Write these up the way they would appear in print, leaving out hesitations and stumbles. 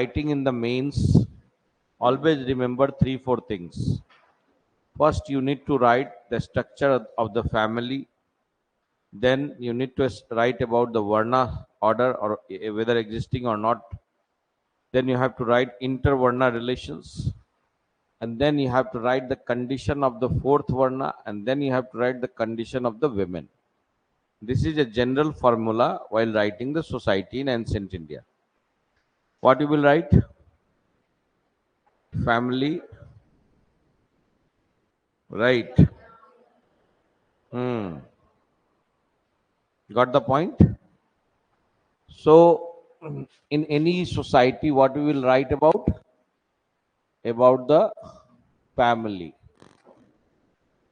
writing in the mains, always remember 3 4 things. First, you need to write the structure of the family. Then you need to write about the Varna order or whether existing or not. Then you have to write inter-Varna relations. And then you have to write the condition of the fourth Varna. And then you have to write the condition of the women. This is a general formula while writing the society in ancient India. What you will write? Family, right? Hmm. Got the point? So, in any society, what we will write about? About the family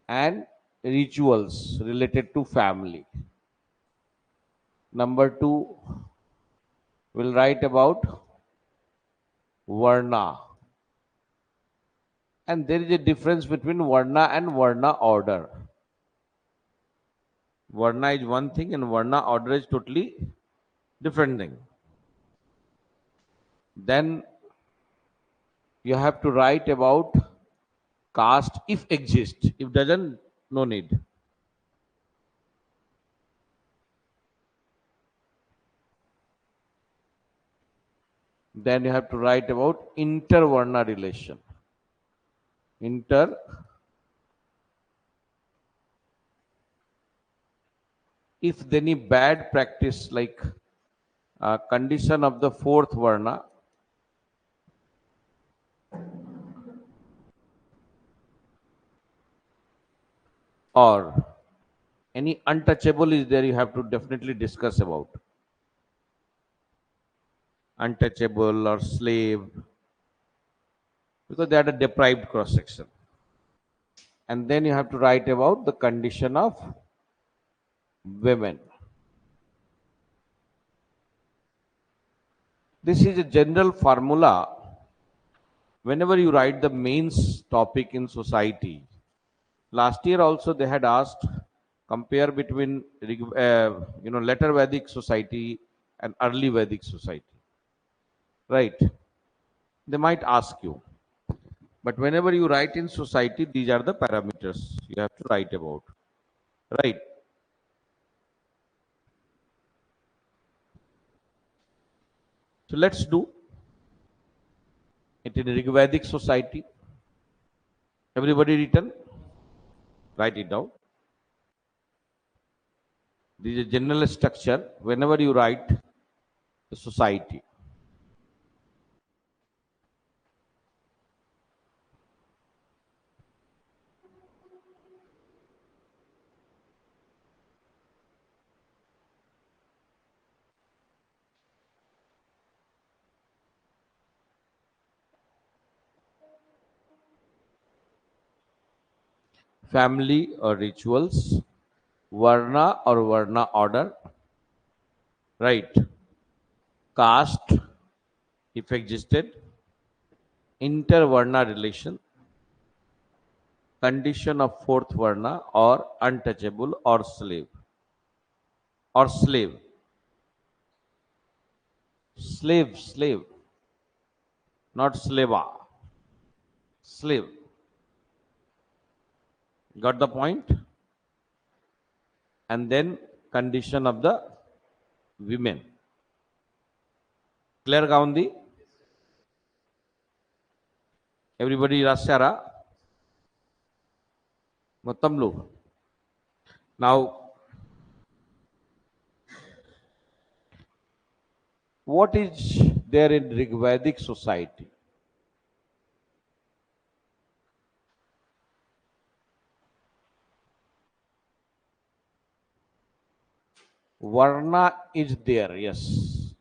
and rituals related to family. Number two, we'll write about Varna. And there is a difference between Varna and Varna order. Varna is one thing and Varna order is totally different thing. Then you have to write about caste if exists. If doesn't, no need. Then you have to write about inter-Varna relation. Inter, if any bad practice like condition of the fourth Varna or any untouchable is there, you have to definitely discuss about untouchable or slave because they are a deprived cross section. And then you have to write about the condition of women. This is a general formula whenever you write the mains topic in society. Last year also they had asked compare between later Vedic society and early Vedic society. Right? They might ask you. But whenever you write in society, these are the parameters you have to write about. Right? So let's do it in Rigvedic society. Everybody written? Write it down. This is a general structure whenever you write the society. Family or rituals, Varna or Varna order, right? Caste, if existed, inter-Varna relation, condition of fourth Varna or untouchable or slave. Or slave. Slave, not slava. Slave. Got the point? And then condition of the women. Clear Gaundi? Everybody Rasyara? Motamlu. Now, what is there in Rigvedic society? Varna is there, yes.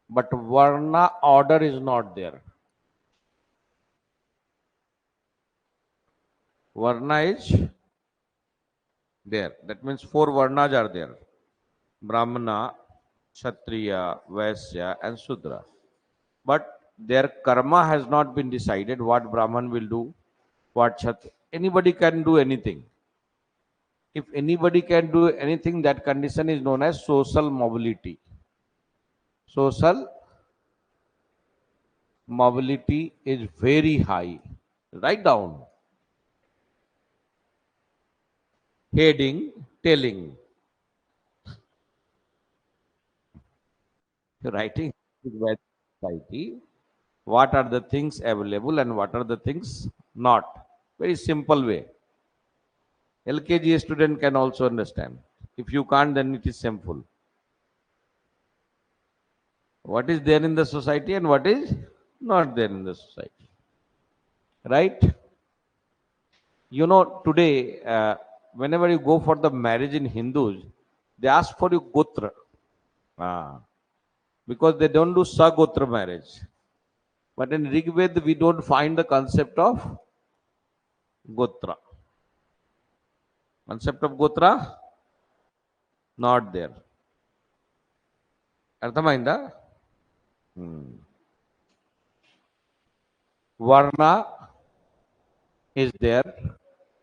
But Varna order is not there. Varna is there. That means 4 Varnas are there. Brahmana, Kshatriya, Vaisya and Sudra. But their karma has not been decided what Brahman will do, what Kshatriya. Anybody can do anything. If anybody can do anything, that condition is known as social mobility. Social mobility is very high. Write down. Heading, telling. Writing Rigvedic society. What are the things available and what are the things not? Very simple way. LKG student can also understand. If you can't, then it is shameful. What is there in the society and what is not there in the society. Right? You know, today, whenever you go for the marriage in Hindus, they ask for your gotra. Ah, because they don't do sagotra marriage. But in Rigved, we don't find the concept of gotra. Concept of gotra, not there. అర్థమైందా? Varna is there,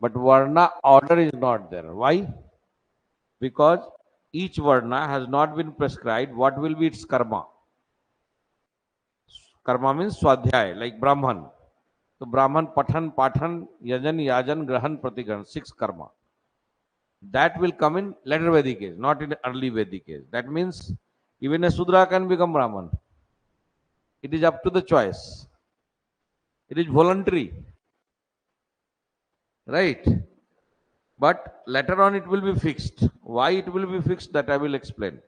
but Varna order is not there. Why? Because each Varna has not been prescribed what will be its karma. Karma means Swadhyay, like Brahman. So Brahman, Pathan, Pathan, Yajan, Yajan, Grahan, Pratigrahan, 6 karma. That will come in later Vedic age, not in early Vedic age. That means even a Sudra can become Brahman. It is up to the choice. It is voluntary, right? But later on it will be fixed. Why it will be fixed, that I will explain.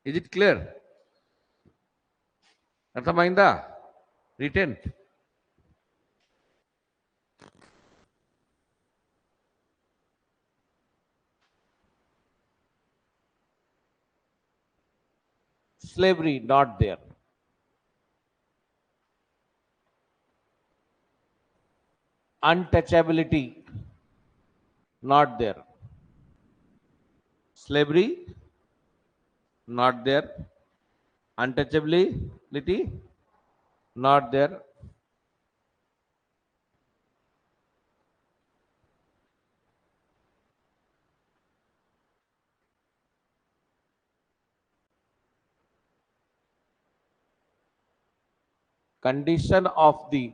Is it clear? అర్థమైందా? Written. Slavery not there. Untouchability not there. Slavery not there. Untouchability not there. Condition of the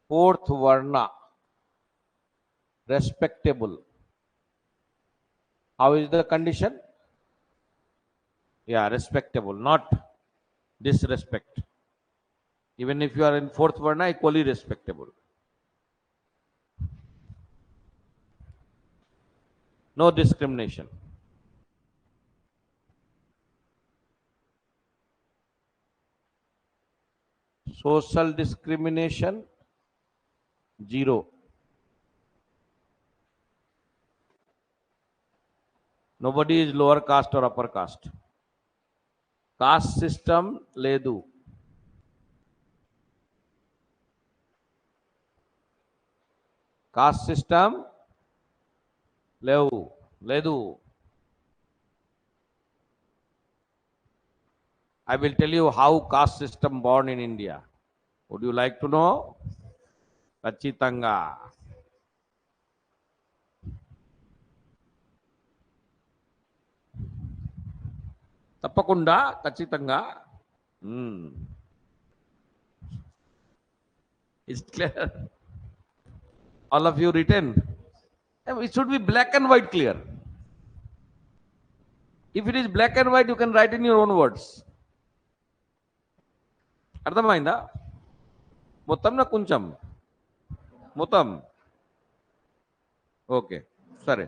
fourth varna respectable. How is the condition? Yeah, respectable, not disrespect. Even if you are in fourth varna, equally respectable. No discrimination. Social discrimination, zero. Nobody is lower caste or upper caste. Caste system ledu. Caste system ledu. I will tell you how caste system born in India. Would you like to know? ఖచ్చితంగా. తప్పకుండా, ఖచ్చితంగా. Is clear? All of you written? It should be black and white clear. If it is black and white, you can write in your own words. అర్థమైందా? మొత్తం నా కొంచెం? మొత్తం. Okay, సరే.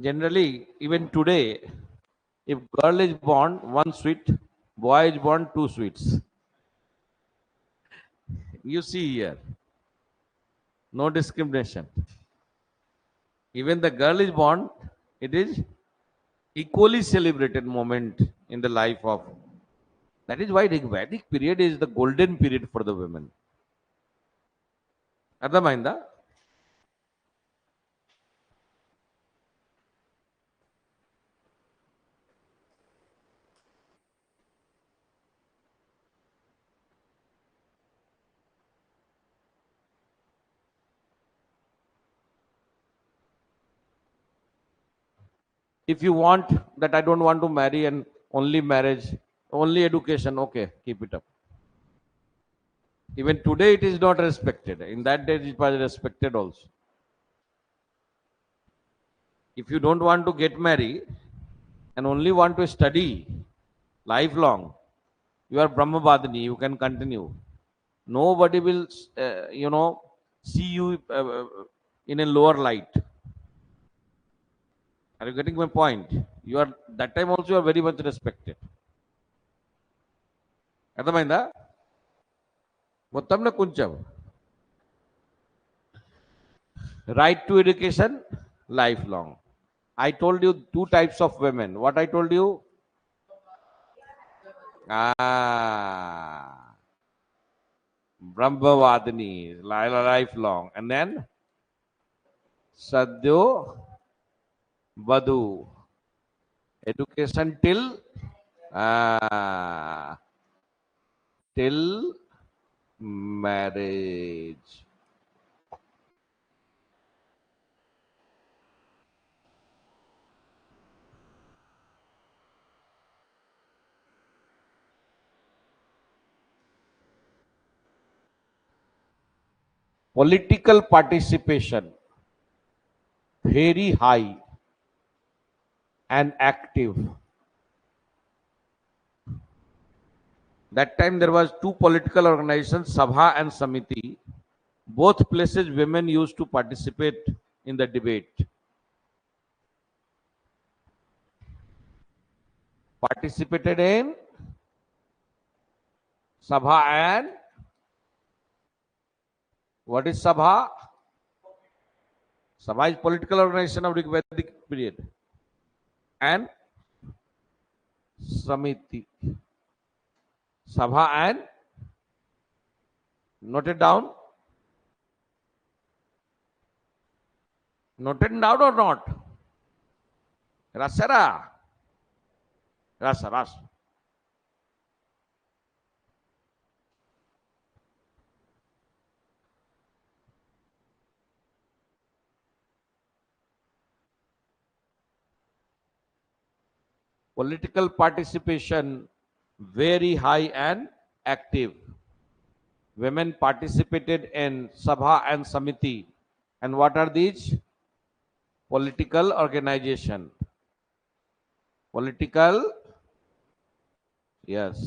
Generally, even today, If girl is born, one sweet, boy is born, two sweets. You see here, no discrimination. Even the girl is born, it is equally celebrated moment in the life of. That is why Rigvedic period is the golden period for the women. అర్థమైందా? If you want that I don't want to marry and only marriage, only education, okay, keep it up. Even today it is not respected. In that day it was respected also. If you don't want to get married and only want to study lifelong, you are Brahmavadini, you can continue. Nobody will, see you in a lower light. Are you getting my point? You are that time also you are very much respected. అర్థమైందా? మొత్తంలో కొంచెం right to education, lifelong. I told you two types of women. What I told you? Ah, Brahmavadini, lifelong. And then Sadhyo Vadhu, education ah, till marriage. Political participation very high and active. That time there was two political organizations, Sabha and Samiti. Both places women used to participate in the debate. Participated in Sabha and what is Sabha? Sabha is political organization of Rigvedic period. And Samiti. Sabha and noted down. Noted down or not? Rasara. Rasa. Political participation very high and active. Women participated in Sabha and Samiti. And what are these? Political organization. Political, yes.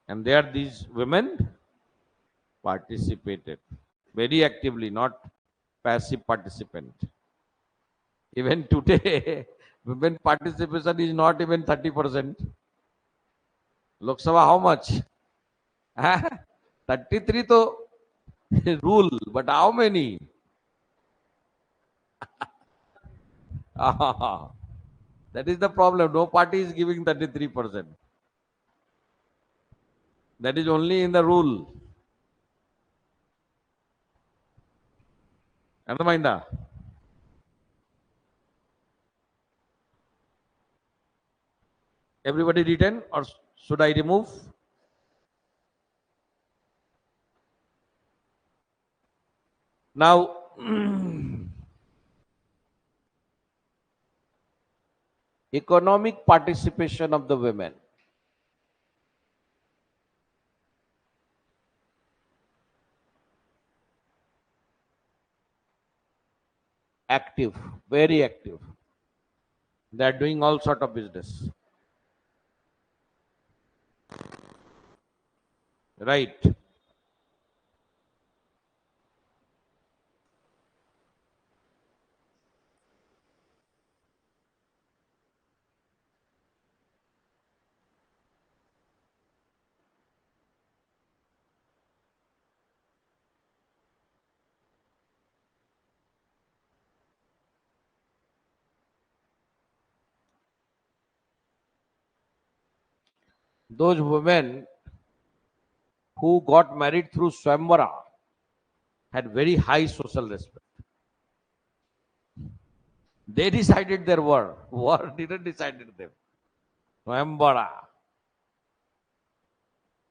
And there these women participated very actively, not passive participant. Even today, women participation is not even 30%. Lok Sabha, how much? 33 to rule, but how many? That is the problem. No party is giving 33%. That is only in the rule. అర్థమైందా? Everybody written or should I remove? Now, economic participation of the women. Active, very active. They are doing all sort of business. Right. Those women who got married through Swamvara had very high social respect. They decided their war. War didn't decide them. Swamvara.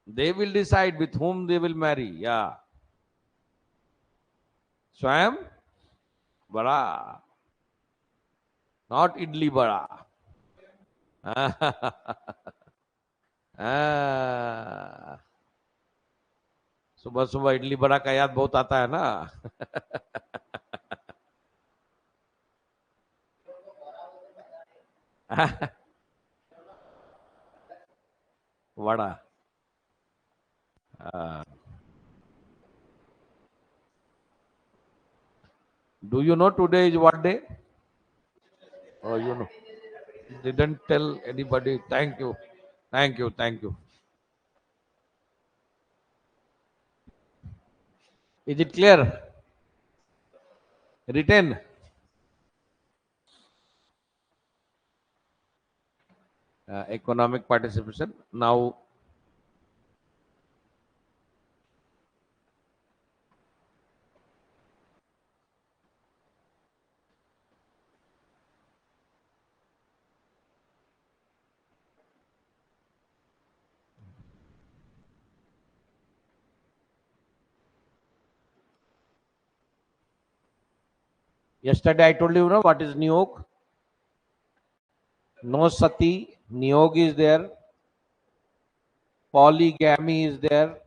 They will decide with whom they will marry. Yeah. Swamvara. Not idli bara. सुबह सुबह इडली बड़ा का याद बहुत आता है ना. Vada. Do you know today is what day? Oh, you know. Didn't tell anybody. Thank you. Thank you. Thank you. Is it clear? Written. Economic participation. Now, yesterday I told you, what is niyog? No sati. Niyog is there. Polygamy is there.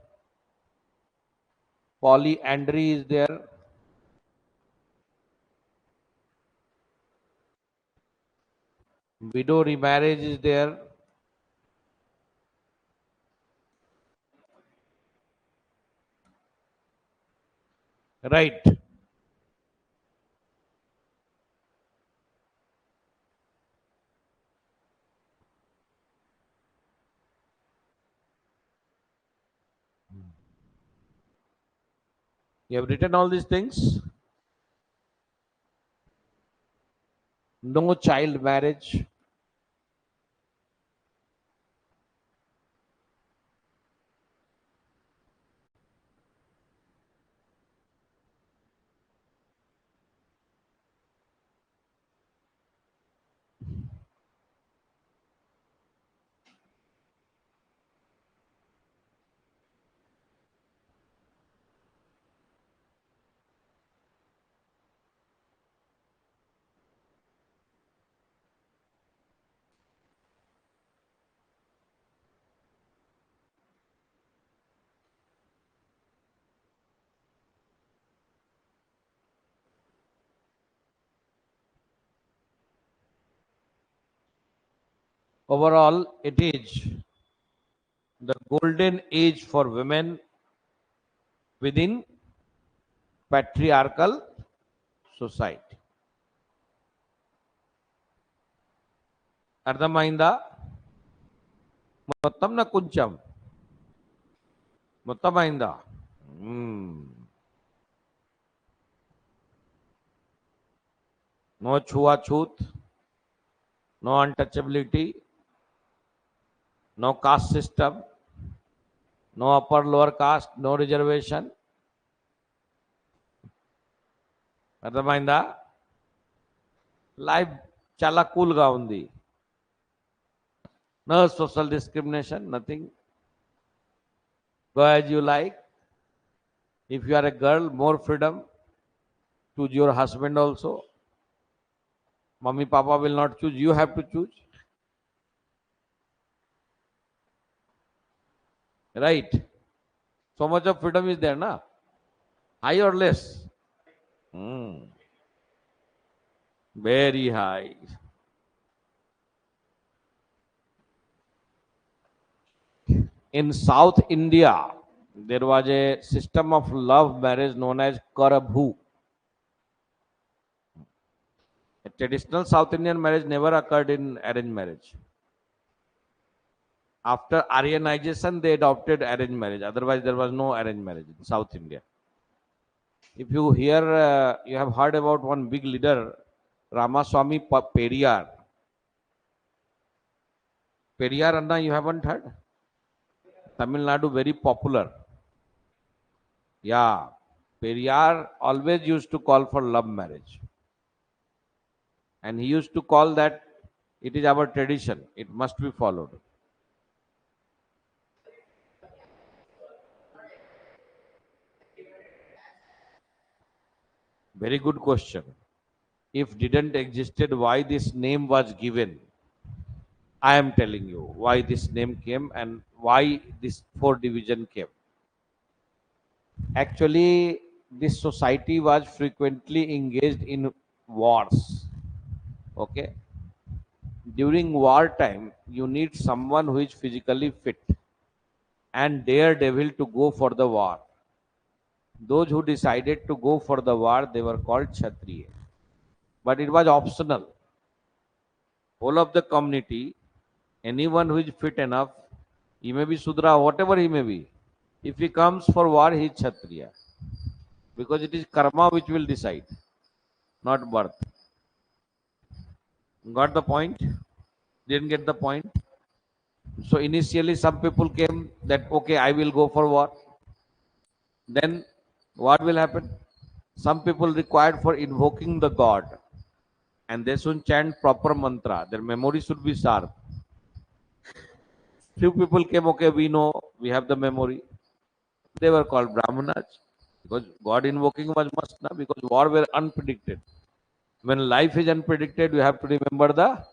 Polyandry is there. Widow remarriage is there. Right. You have written all these things. No child marriage. Overall, it is the golden age for women within patriarchal society. అర్థమైందా? మొత్తం నా కొంచెం మొత్తమైందా? No छुआछूत, no untouchability, no caste system, no upper lower caste, no reservation. అర్థమైందా? Life చాలా కూల్గా ఉంది. No social discrimination, nothing. Go as you like. If you are a girl, more freedom. Choose your husband also. Mummy, Papa will not choose. You have to choose. Right? So much of freedom is there, na? High or less? Very high. In South India, there was a system of love marriage known as Karabhu. A traditional South Indian marriage never occurred in arranged marriage. After Aryanization, they adopted arranged marriage. Otherwise, there was no arranged marriage in South India. If you hear, you have heard about one big leader, Ramaswamy Periyar. Periyar Anna, you haven't heard? Tamil Nadu very popular. Yeah, Periyar always used to call for love marriage, and he used to call that it is our tradition. It must be followed. Very good question. If didn't existed, why this name was given? I am telling you why this name came and why this four division came. Actually, this society was frequently engaged in wars. Okay, during wartime, you need someone who is physically fit and daredevil to go for the war. Those who decided to go for the war, they were called Kshatriya. But it was optional. Whole of the community, anyone who is fit enough, he may be Sudra, whatever he may be. If he comes for war, he is Kshatriya. Because it is karma which will decide, not birth. Got the point? Didn't get the point? So initially some people came that okay, I will go for war. Then what will happen? Some people required for invoking the god and they should chant proper mantra. Their memory should be sharp. Few people came, okay, we know, we have the memory. They were called Brahmanas because God invoking was must now because war were unpredicted. When life is unpredicted, you have to remember the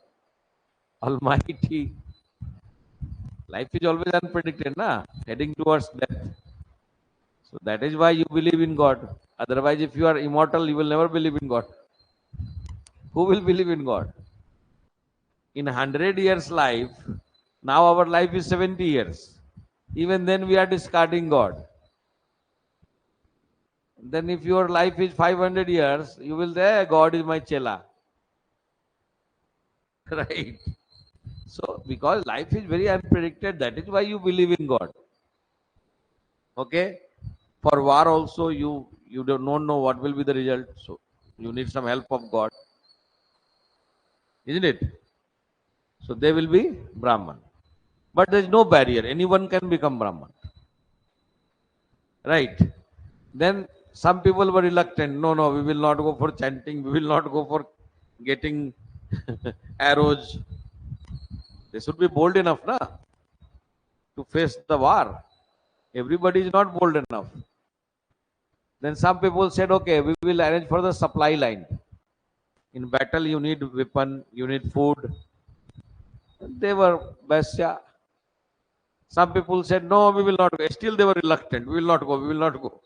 Almighty. Life is always unpredicted, na? Heading towards death. So that is why you believe in God. Otherwise, if you are immortal, you will never believe in God. Who will believe in God? In 100 years life, now our life is 70 years. Even then we are discarding God. Then if your life is 500 years, you will say, God is my chela. Right? So, because life is very unpredicted, that is why you believe in God. Okay? For war also, you don't know what will be the result. So, you need some help of God. Isn't it? So, they will be Brahman. But there is no barrier. Anyone can become Brahman. Right? Then some people were reluctant. No, no, we will not go for chanting. We will not go for getting arrows. They should be bold enough, na, to face the war. Everybody is not bold enough. Then some people said, okay, we will arrange for the supply line. In battle, you need weapon, you need food. They were Basya. Some people said, no, we will not go. Still, they were reluctant. We will not go. We will not go.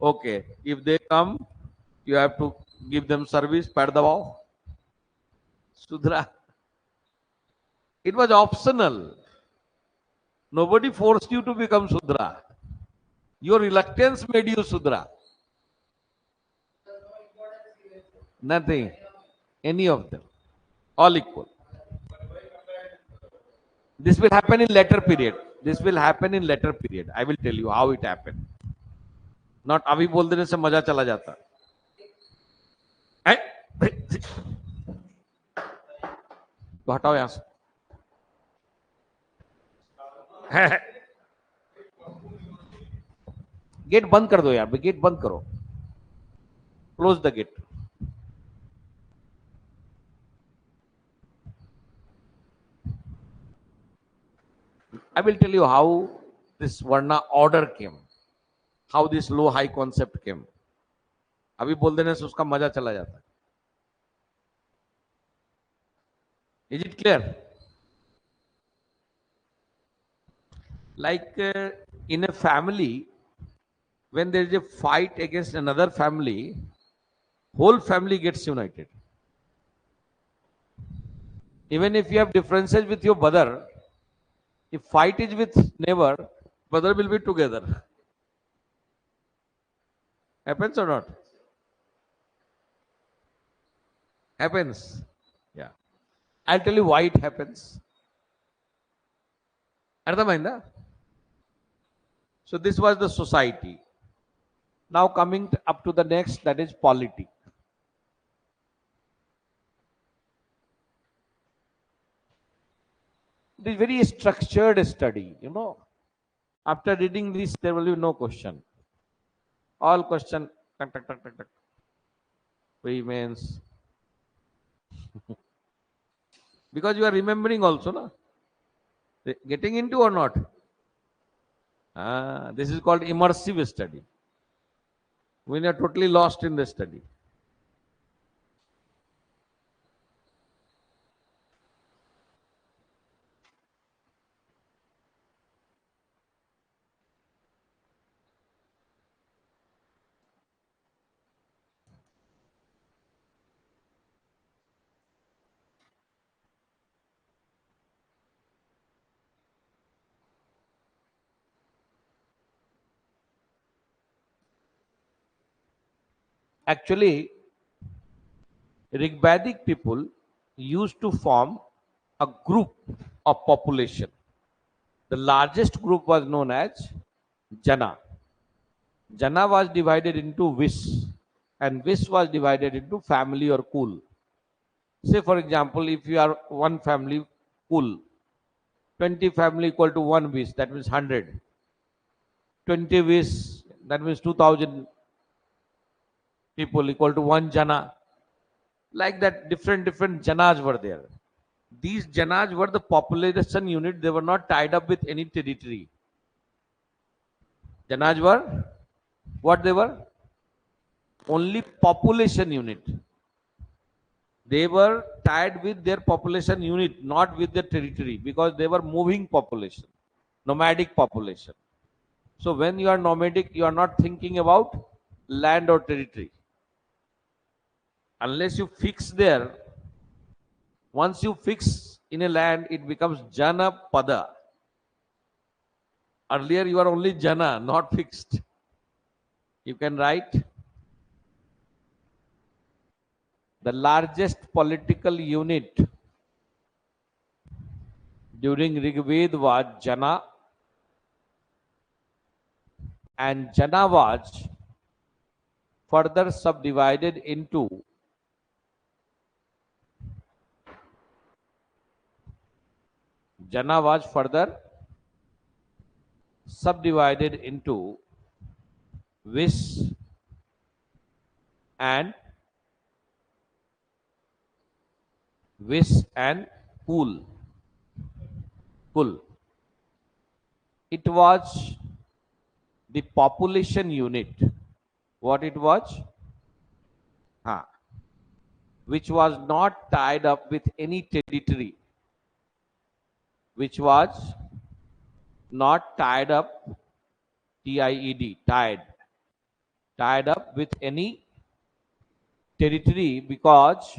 Okay, if they come, you have to give them service. Pad dabao. Sudra. It was optional. Nobody forced you to become Sudra. Your reluctance made you Sudra. Nothing. Any of them. All equal. This will happen in later period. This will happen in later period. I will tell you how it happened. Not अभी बोल देने से मजा चला जाता है तो हटाओ यहां से गेट बंद कर दो यार गेट बंद करो close the gate I will tell you how this Varna order came, how this low high concept came. अभी बोल देने से उसका मजा चला जाता है. Is it clear? Like in a family, when there is a fight against another family, whole family gets united. Even if you have differences with your brother, if fight is with neighbor, brother will be together. Happens or not? Happens. Yeah. I'll tell you why it happens. Ardhamainda? So this was the society. Now coming up to the next, that is polity. It is very structured study, After reading this, there will be no question. All question, tuck, tuck, tuck, tuck, tuck, remains. Because you are remembering also, na? Getting into or not? This is called immersive study. When you are totally lost in the study. Actually, Rigvedic people used to form a group of population. The largest group was known as Jana. Jana was divided into Vis, and Vis was divided into family or Kul. Say, for example, if you are one family Kul, 20 family equal to one Vis, that means 100. 20 Vis, that means 2000 people equal to one Jana. Like that, different Janas were there. These Janas were the population unit, they were not tied up with any territory. Janas were what they were? Only population unit. They were tied with their population unit, not with their territory, because they were moving population, nomadic population. So when you are nomadic, you are not thinking about land or territory. Unless you fix there, once you fix in a land, it becomes Jana Pada. Earlier you are only Jana, not fixed. You can write the largest political unit during Rigved was Jana, and Jana was further subdivided into Jana was further subdivided into Vis and and Kul. Kul. It was the population unit. What it was? Which was not tied up with any territory. Which was not tied up, TIED, tied up with any territory, because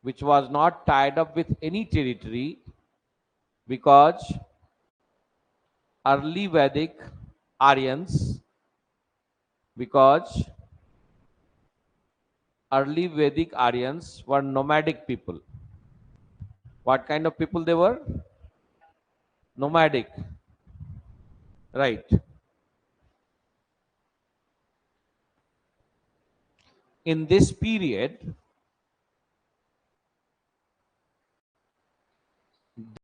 which was not tied up with any territory because early Vedic Aryans, because early Vedic Aryans were nomadic people. What kind of people they were? Nomadic. Right. In this period,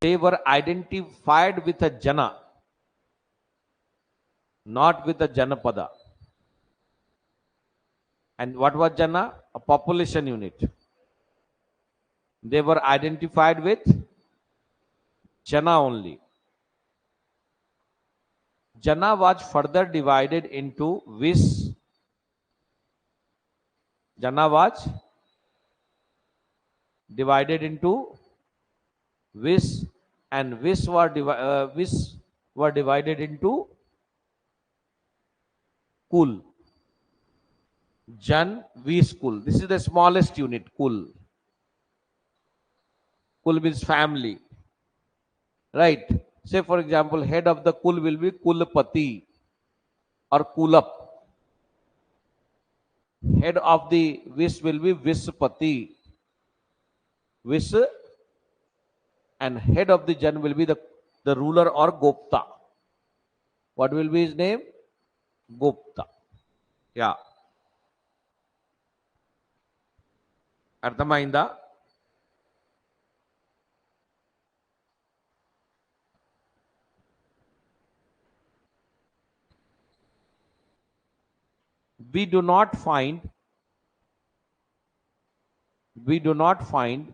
they were identified with a Jana, not with a Janapada. And what was Jana? A population unit. They were identified with Jana only. Jana was further divided into Vis. Jana was divided into Vis, and Vis were divided into Kul. Jan Vis Kul. This is the smallest unit, Kul. Kul means family. Right. Say for example, head of the Kul will be Kulpati or Kulap. Head of the Vis will be Vispati. Vis, and head of the Jan will be the ruler or Gopta. What will be his name? Gupta. Yeah. అర్థమైందా? we do not find we do not find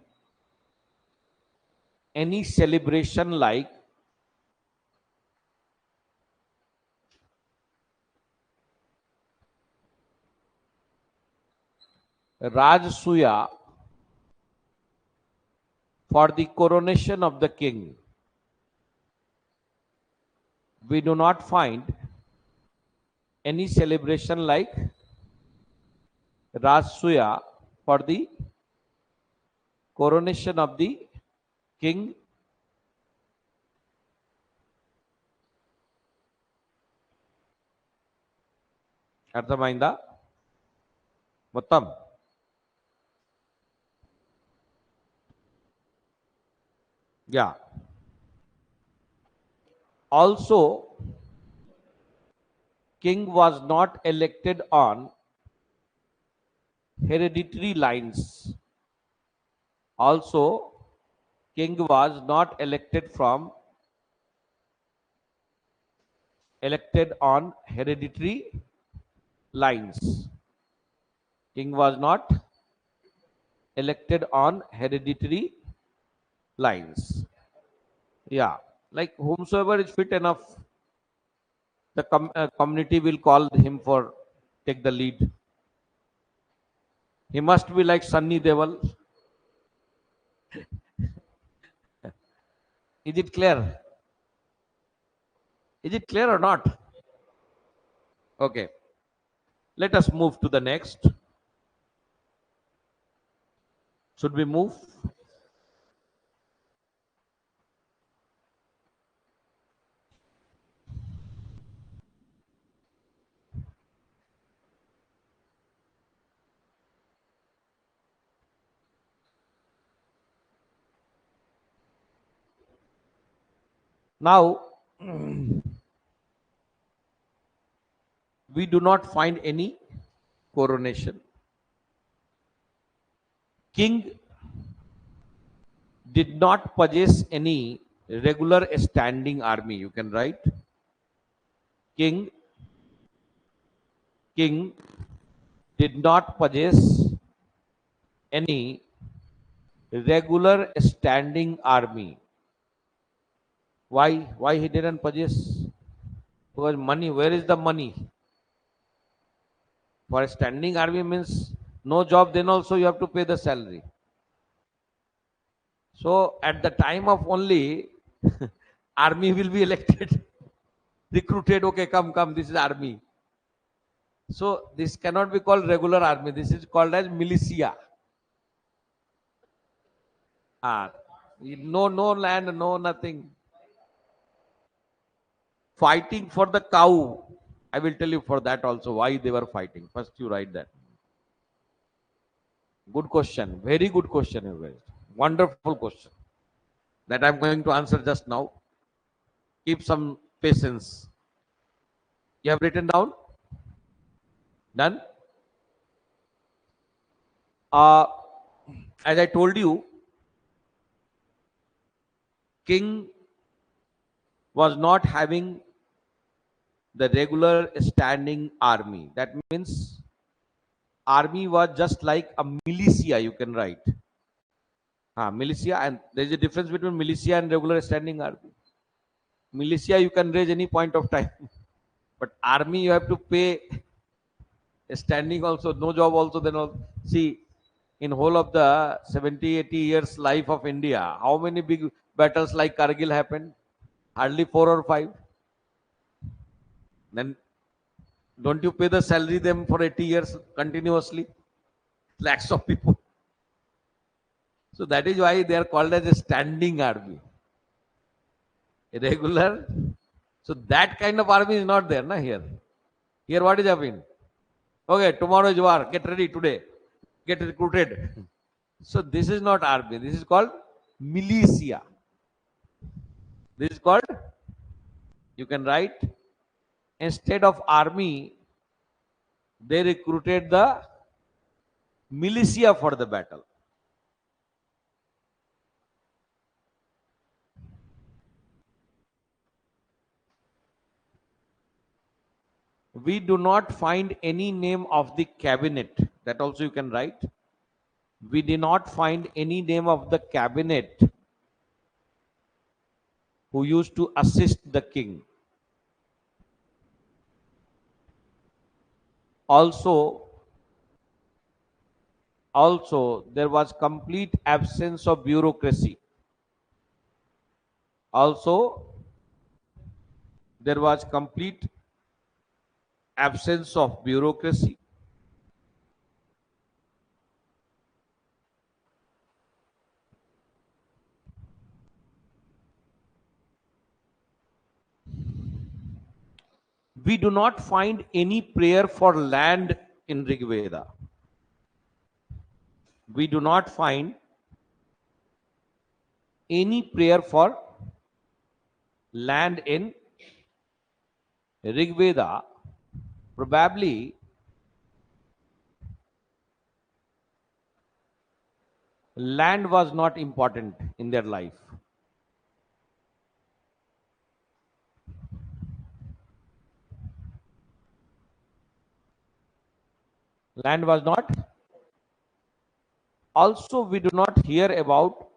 any celebration like Rajsuya for the coronation of the king. We do not find any celebration like Rajsuya for the coronation of the king. అర్థమైందా మొత్తం? Yeah. Also, king was not elected on hereditary lines. Also, king was not elected on hereditary lines. King was not elected on hereditary lines. Yeah, like whomsoever is fit enough, the community will call him for take the lead. He must be like Sunny Deval. Is it clear? Is it clear or not? Okay, let us move to the next. Should we move? Now, we do not find any coronation. King did not possess any regular standing army. You can write king king did not possess any regular standing army. Why he didn't possess? Because money. Where is the money? For a standing army means no job. Then also you have to pay the salary. So at the time of only army will be elected, recruited. Okay, come. This is army. So this cannot be called regular army. This is called as militia. No land, no nothing. Fighting for the cow. I will tell you for that also why they were fighting. First you write that. Good question. Very good question you raised. Wonderful question. That I'm going to answer just now. Keep some patience. You have written down? Done? Uh, as I told you, king was not having the regular standing army. That means army was just like a militia, you can write. Militia, and there is a difference between militia and regular standing army. Militia you can raise any point of time, but army you have to pay standing also, no job also. Then see, in whole of the 70-80 years life of India, how many big battles like Kargil happened? Hardly 4 or 5. Then don't you pay the salary them for 80 years continuously? Lakhs of people. So that is why they are called as a standing army. Irregular. So that kind of army is not there, na, here. Here what is happening? Okay, tomorrow is war. Get ready today. Get recruited. So this is not army. This is called militia. This is called, you can write, instead of army, they recruited the militia for the battle. We do not find any name of the cabinet. That also you can write. We did not find any name of the cabinet who used to assist the king. Also, there was complete absence of bureaucracy. Also, there was complete absence of bureaucracy. We do not find any prayer for land in Rigveda. We do not find any prayer for land in Rigveda. Probably land was not important in their life. Land was not. Also, we do not hear about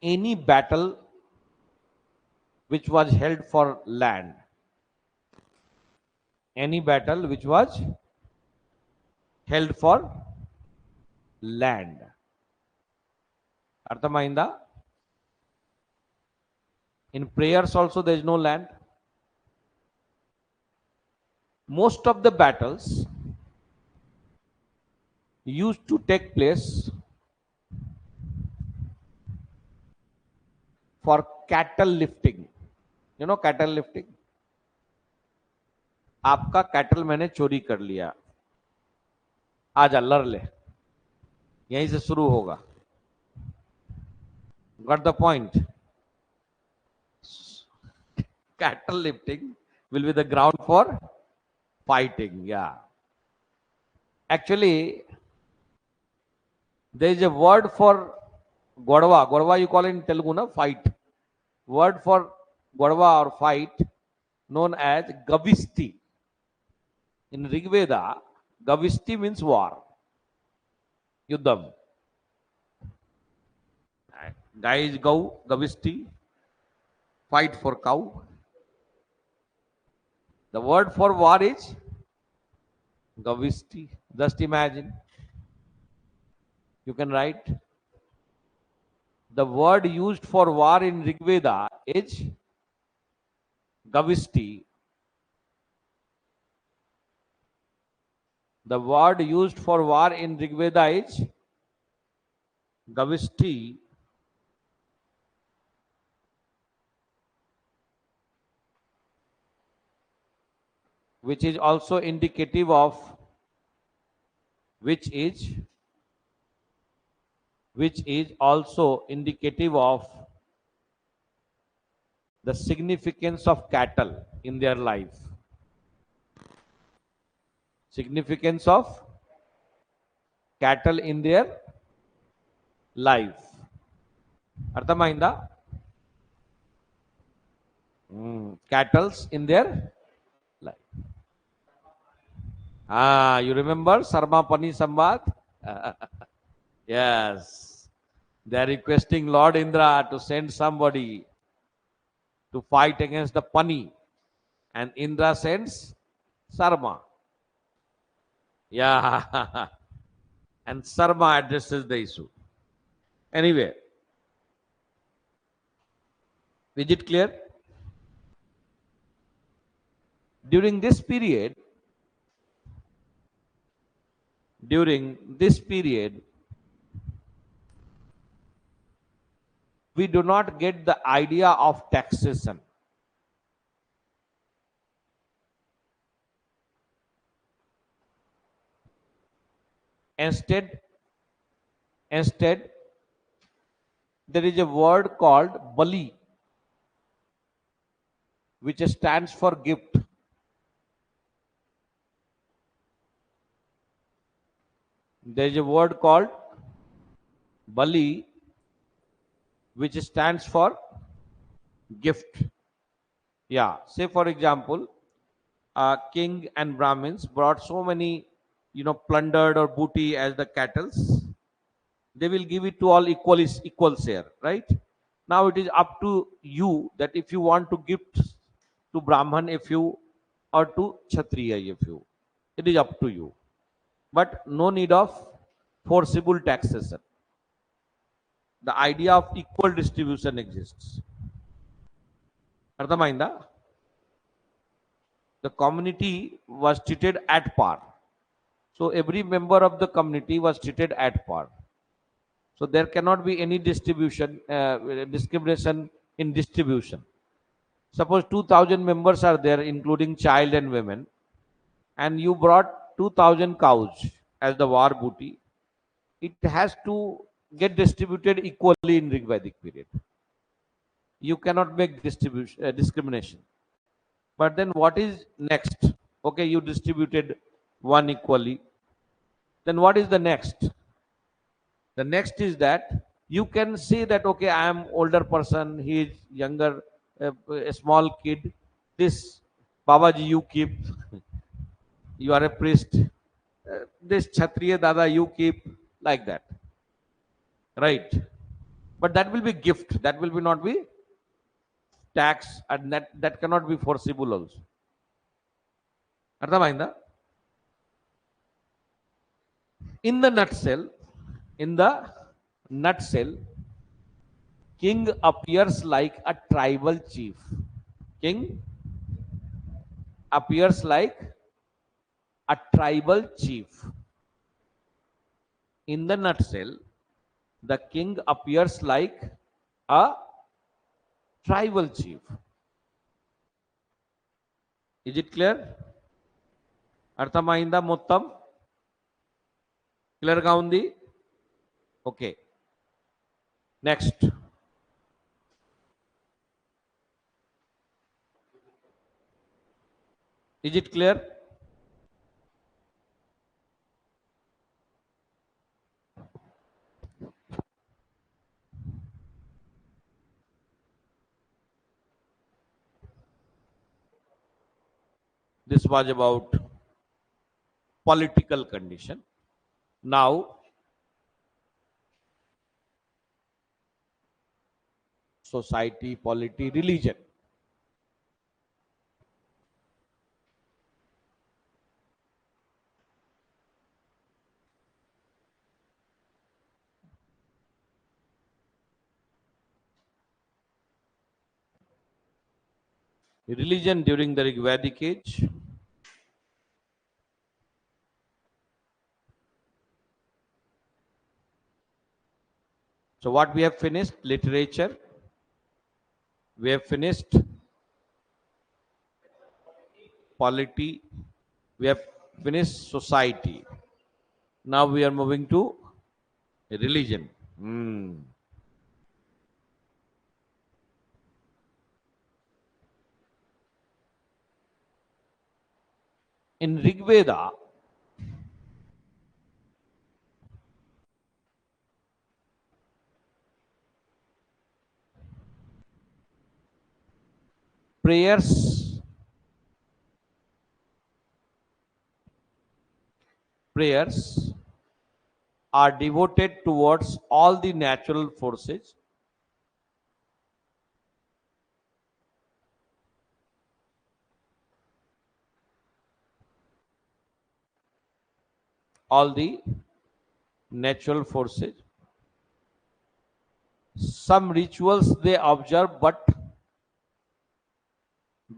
any battle which was held for land. Any battle which was held for land. Arthamainda? In prayers also there is no land. Most of the battles used to take place for cattle lifting. You know cattle lifting? आपका cattle मैंने चोरी कर लिया, आजा लड़ ले, यहीं से शुरू होगा. Got the point? Cattle lifting will be the ground for fighting. Yeah. Actually, there is a word for Godwa. Godwa you call it in Telugu, na? Fight. Word for Godwa or fight known as Gavisti. In Rigveda, Gavisti means war. Yuddham. Guys go Gavisti. Fight for cow. The word for war is Gavisti. Just imagine. You can write. The word used for war in Rigveda is Gavisti. The word used for war in Rigveda is Gavisti. Which is also indicative of also indicative of the significance of cattle in their life. Significance of cattle in their life. Arthamainda? Cattles in their life. You remember Sarma Pani Samvad? Yes. They are requesting Lord Indra to send somebody to fight against the Pani. And Indra sends Sarma. Yeah. And Sarma addresses the issue. Anyway. Is it clear? During this period, we do not get the idea of taxation. Instead, there is a word called Bali, which stands for gift. There is a word called Bali, which stands for gift. Yeah, say for example, king and Brahmins brought so many, plundered or booty as the cattles. They will give it to all equally equal share, right? Now it is up to you that if you want to gift to Brahman a few or to Kshatriya a few, it is up to you. But no need of forcible taxation. The idea of equal distribution exists. అర్థమైందా? The community was treated at par. So every member of the community was treated at par. So there cannot be any discrimination in distribution. Suppose 2,000 members are there, including child and women, and you brought 2,000 cows as the war booty. It has to get distributed equally in Rigvedic period. You cannot make discrimination. But then what is next? Okay, you distributed one equally. Then what is the next? The next is that you can say that, okay, I am older person, he is younger, a small kid. This Babaji you keep, you are a priest. This Kshatriya Dada you keep, like that, right? But that will be gift. That will be not be tax, and that cannot be forcible also. అర్థమైందా? In the nutshell, in the nutshell, king appears like a tribal chief. King appears like a tribal chief. In the nutshell, the king appears like a tribal chief. Is it clear? అర్థమైందా మొత్తం? క్లియర్గా ఉంది? Okay, next. Is it clear? This was about political condition. Now, society, polity, religion. Religion during the Rigvedic age. So what we have finished? Literature. We have finished polity. We have finished society. Now we are moving to religion. In Rigveda, prayers are devoted towards all the natural forces, all the natural forces. Some rituals they observe, but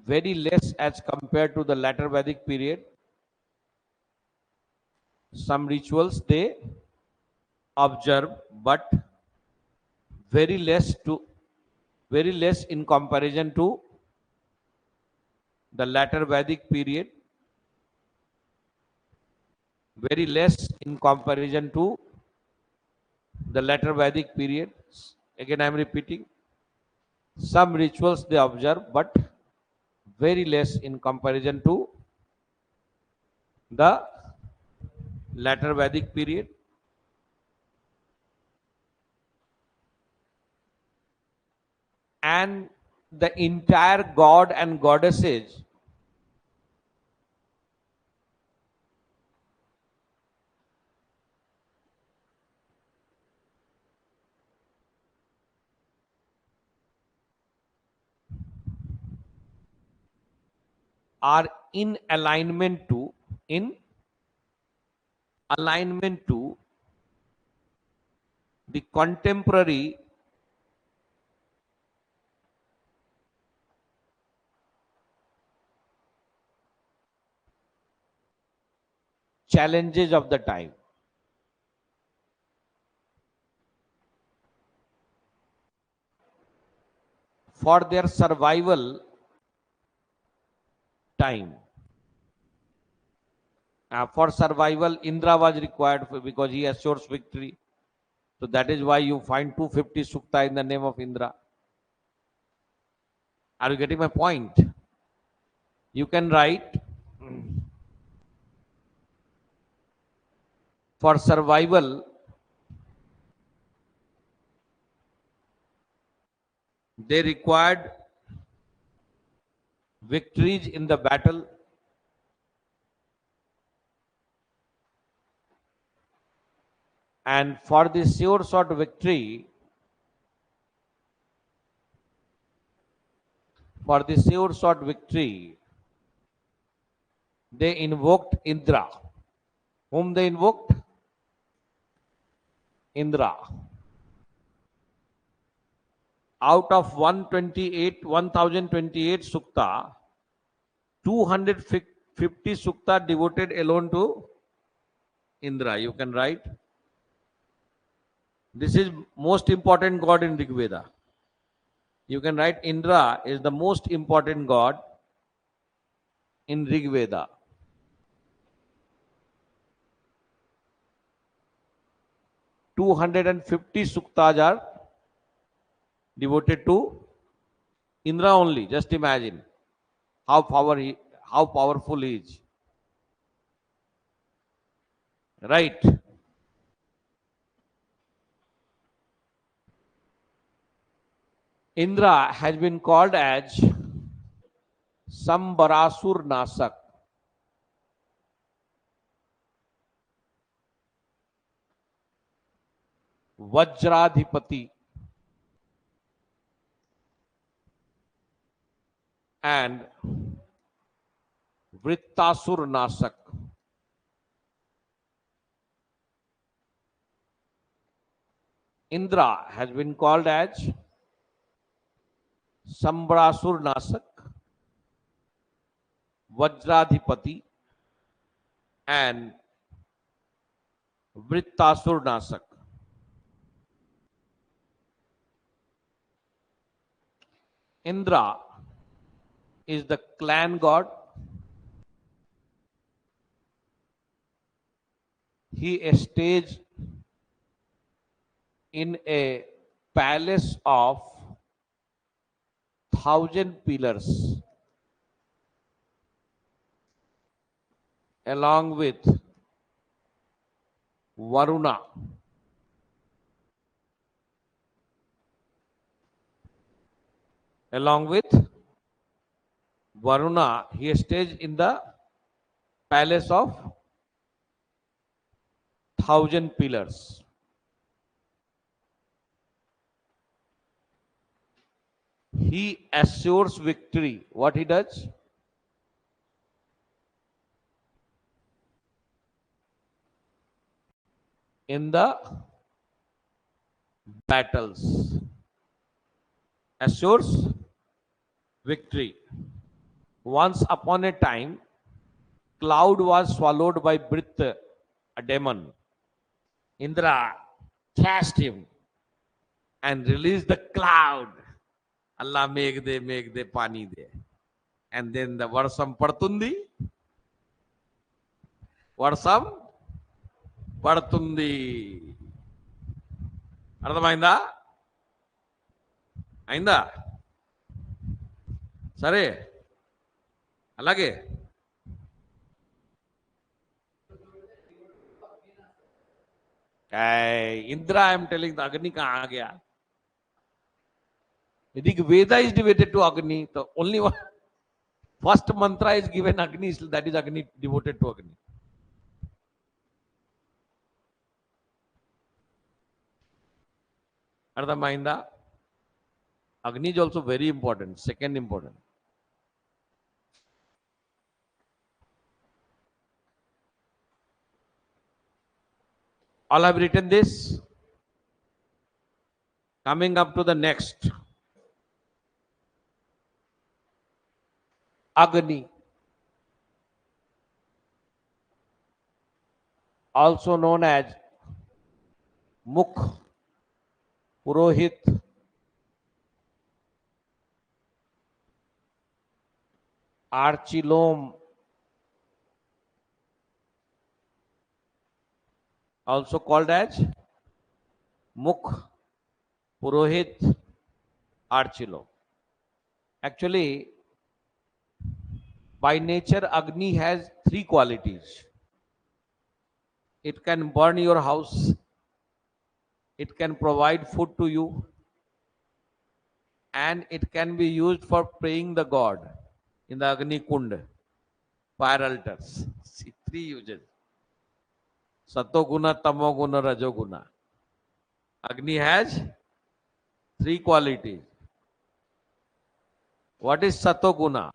very less as compared to the later Vedic period. Some rituals they observe, but very less in comparison to the latter Vedic period. Very less in comparison to the latter Vedic period. Again, I am repeating. Some rituals they observe, but very less in comparison to the latter Vedic period. And the entire god and goddesses are in alignment to the contemporary challenges of the time. For their survival time. For survival, Indra was required because he assures victory. So that is why you find 250 sukta in the name of Indra. Are you getting my point? You can write for survival, they required victories in the battle, and for the sure shot victory, they invoked Indra. Whom they invoked? Indra. Out of 1028 sukta, 250 sukta devoted alone to Indra. You can write. This is most important god in Rigveda. You can write Indra is the most important god in Rigveda. 250 suktas are devoted to Indra only. Just imagine how powerful he is. Right. Indra has been called as Sambarasur Nasak. Vajradhipati and Vrittasur Nasak. Indra has been called as Sambarasur Nasak, Vajradhipati and Vrittasur Nasak. Indra is the clan god. He stays in a palace of 1,000 pillars along with Varuna. Along with Varuna, he stays in the palace of 1,000 pillars. He assures victory. What he does? In the battles. Assures victory. Once upon a time, cloud was swallowed by Brit, a demon. Indra cast him and released the cloud. Allah make de, pani de. And then the Varsam Partundi. Varsam Partundi. అర్థమైందా? అయిందా? సరే అలాగే Indira I am telling अग्नि कहाँ आ गया? Rigveda is devoted to Agni. The only one, first mantra is given Agni, that is Agni, devoted to Agni. అర్థమైందా? Agni is also very important, second important. All have written this. Coming up to the next. Agni, also known as Mukh, Purohit, Archilom, also called as Mukh, Purohit, Archilom. Actually, by nature, Agni has three qualities. It can burn your house, it can provide food to you, and it can be used for praying the god in the Agni Kund, fire altars. See, three uses. Satoguna, Tamoguna, Rajoguna. Agni has three qualities. What is Satoguna?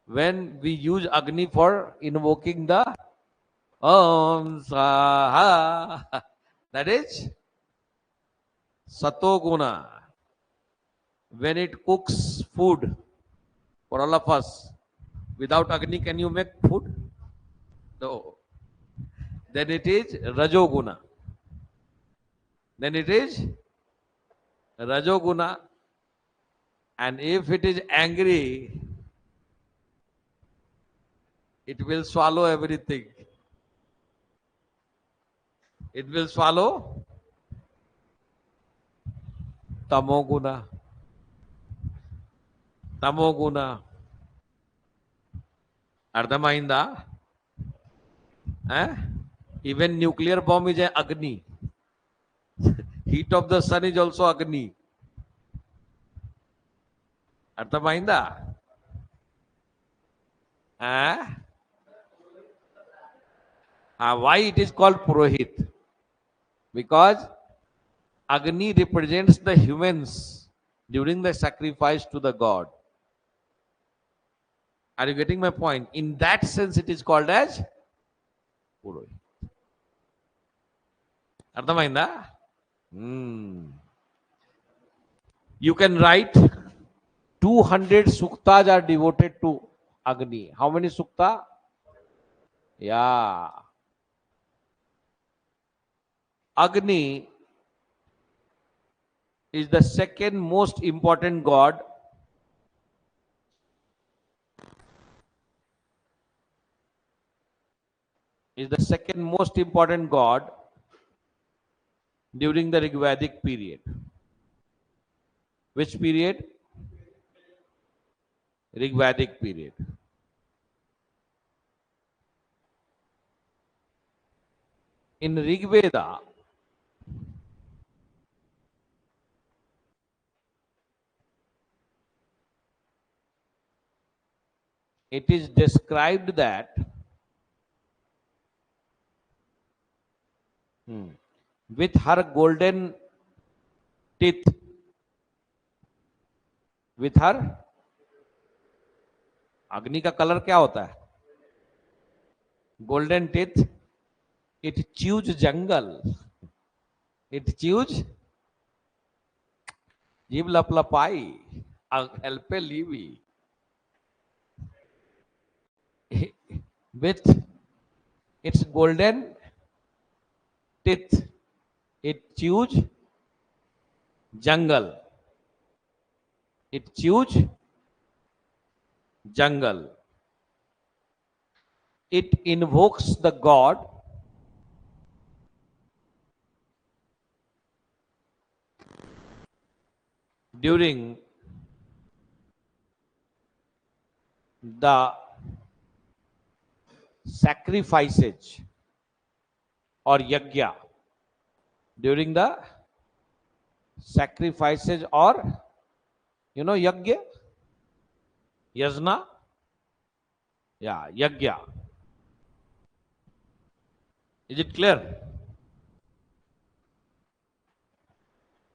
When we use Agni for invoking the Om Saha, that is Satoguna. When it cooks food for all of us, without Agni, can you make food? No. Then it is Rajoguna. Then it is Rajoguna. And if it is angry, it will swallow everything. It will swallow Tamoguna. Tamoguna. Ardhamainda. Eh? Even nuclear bomb is a Agni. Heat of the sun is also Agni. Ardhamainda. Eh? Why it is called Purohit? Because Agni represents the humans during the sacrifice to the god. Are you getting my point? In that sense, it is called as Purohit. Ardhamainda? You can write 200 suktas are devoted to Agni. How many sukta? Yeah. Agni is the second most important god during the Rigvedic period. Which period? Rigvedic period. In Rigveda, it is described that with her golden teeth, with her, अग्नि का colour क्या होता है? Golden teeth, it chews jungle. It chews जीव लपलपाई, helpe livi. With its golden teeth, it chews jungle. It chews jungle. It invokes the god during the sacrifices or yajna, during the sacrifices or You know yagya? Yajna? Yeah, yagya. Is it clear?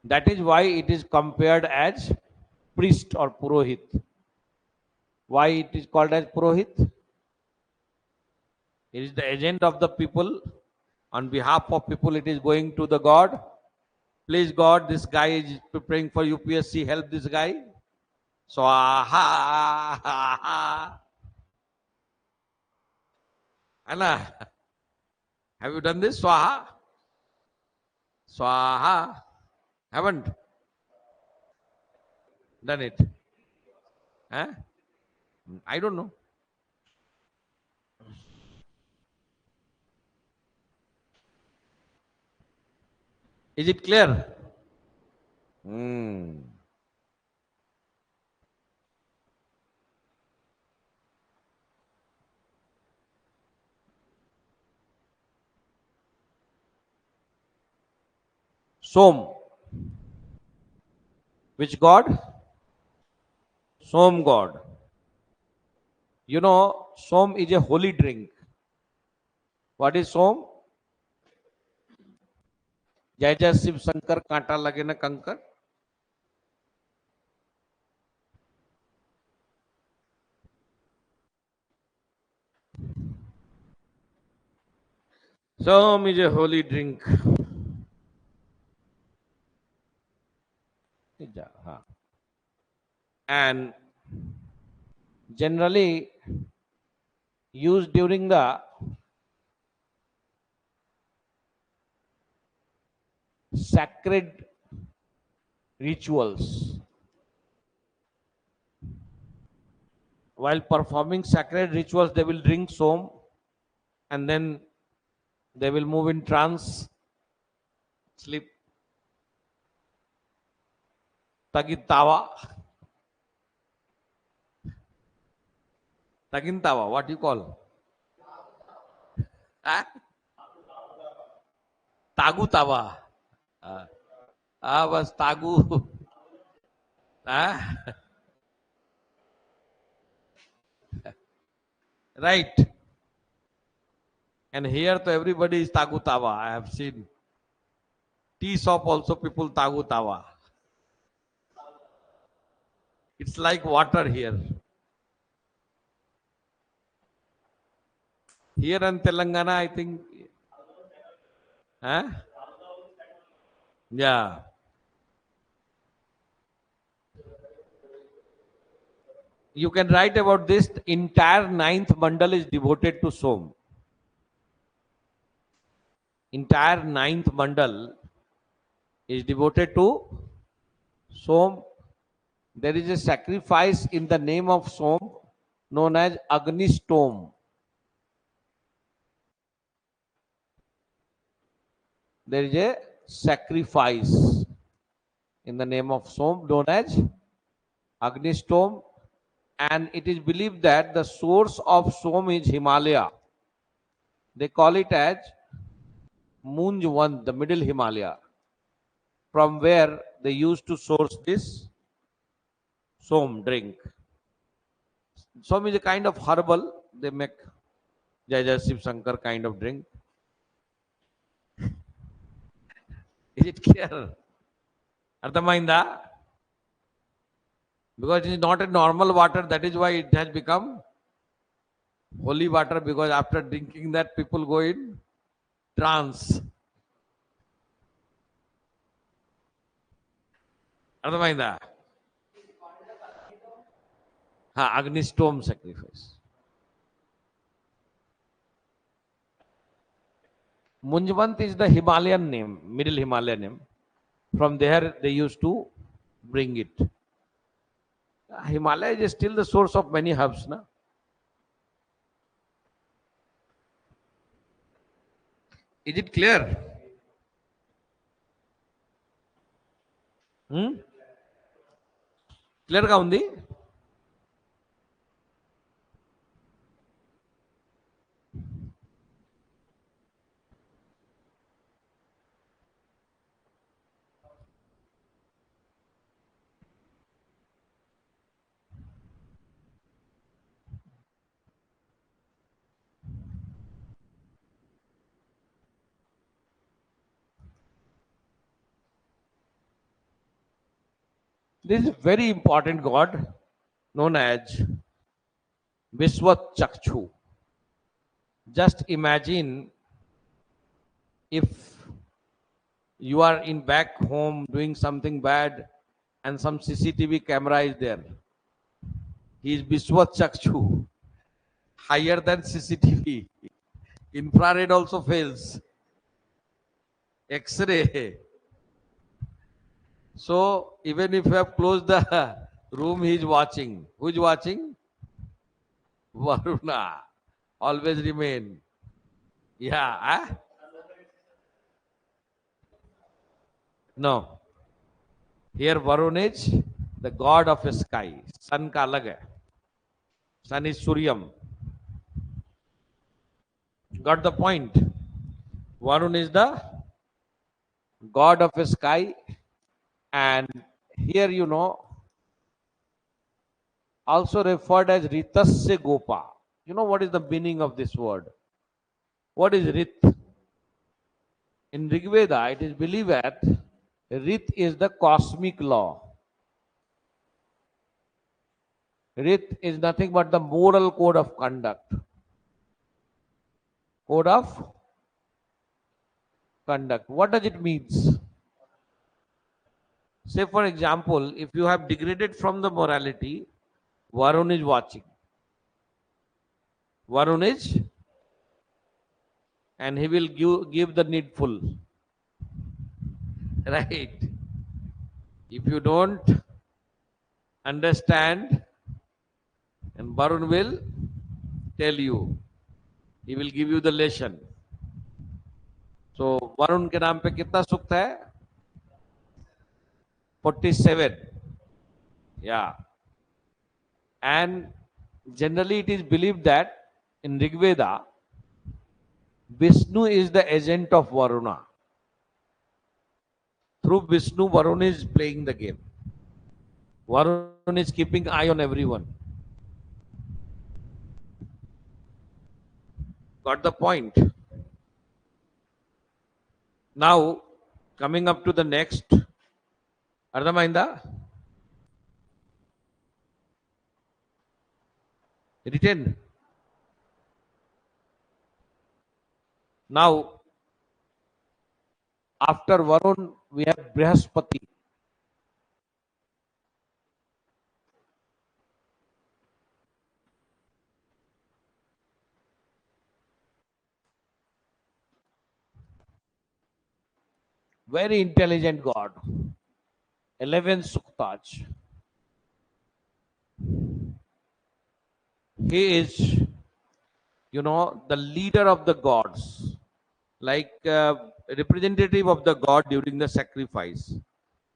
That is why it is compared as priest or purohit. Why it is called as purohit? It is the agent of the people. On behalf of people, it is going to the God. Please God, this guy is preparing for UPSC. Help this guy. Swaha. Anna, have you done this? Swaha. Swaha. Haven't done it. Huh? I don't know. Is it clear? Hmm. Som. Which God? Som God. You know, Som is a holy drink. What is Som? जय जय शिव शंकर कांटा लगे ना कंकर. Som is a holy drink. हाँ. And generally used during the sacred rituals. While performing sacred rituals, they will drink Som and then they will move in trance, sleep. Tagintawa. Tagintawa, what do you call? Ah? Tagutawa. Ah, was Tagu. Ah? Right. And here to everybody is Tagutawa. I have seen tea shop also people Tagutawa. It's like water here. Here in Telangana, I think, huh? Yeah. You can write about this. Entire ninth mandal is devoted to Som. Entire ninth mandal is devoted to Som. There is a sacrifice in the name of Som known as Agnistom. There is a sacrifice in the name of Som known as Agnistom, and it is believed that the source of Som is Himalaya. They call it as Munjwan, the middle Himalaya, from where they used to source this Som drink. Som is a kind of herbal. They make Jai Jai Shiv Shankar kind of drink. Is it clear? Arthamainda? Because it is not a normal water, that is why it has become holy water, because after drinking that people go in trance. Arthamainda? Ha, Agnistom sacrifice. Munjwant is the Himalayan name, middle Himalayan name. From there they used to bring it. Himalaya is still the source of many herbs. Na? Is it clear? Hmm? Clear ga undi? This is very important god known as Viswat Chakshu. Just imagine if you are in back home doing something bad and some CCTV camera is there. He is Viswat Chakshu, higher than CCTV. Infrared also fails. X-ray. So even if you have closed the room, he is watching. Who is watching? Varuna. Always remain. Yeah. Huh? No. Here Varun is the god of the sky. Sun ka alag hai. Sun is Suryam. Got the point? Varun is the god of the sky, and here also referred as Ritasya Gopa. You know what is the meaning of this word? What is Rit? In Rigveda, it is believed that Rit is the cosmic law. Rit is nothing but the moral code of conduct. Code of conduct. What does it means? Say, for example, if you have degraded from the morality, Varun is watching. Varun is, and he will give the needful. Right? If you don't understand, and Varun will tell you, he will give you the lesson. So Varun के नाम पे कितना सूक्त है? 47. Yeah. And generally it is believed that in Rigveda, Vishnu is the agent of Varuna. Through Vishnu, Varun is playing the game. Varun is keeping eye on everyone. Got the point? Now, coming up to the next. Ardhamainda? Written. Now, after Varun, we have Brihaspati. Very intelligent god. 11 Suktaj. He is, the leader of the gods, like representative of the god during the sacrifice.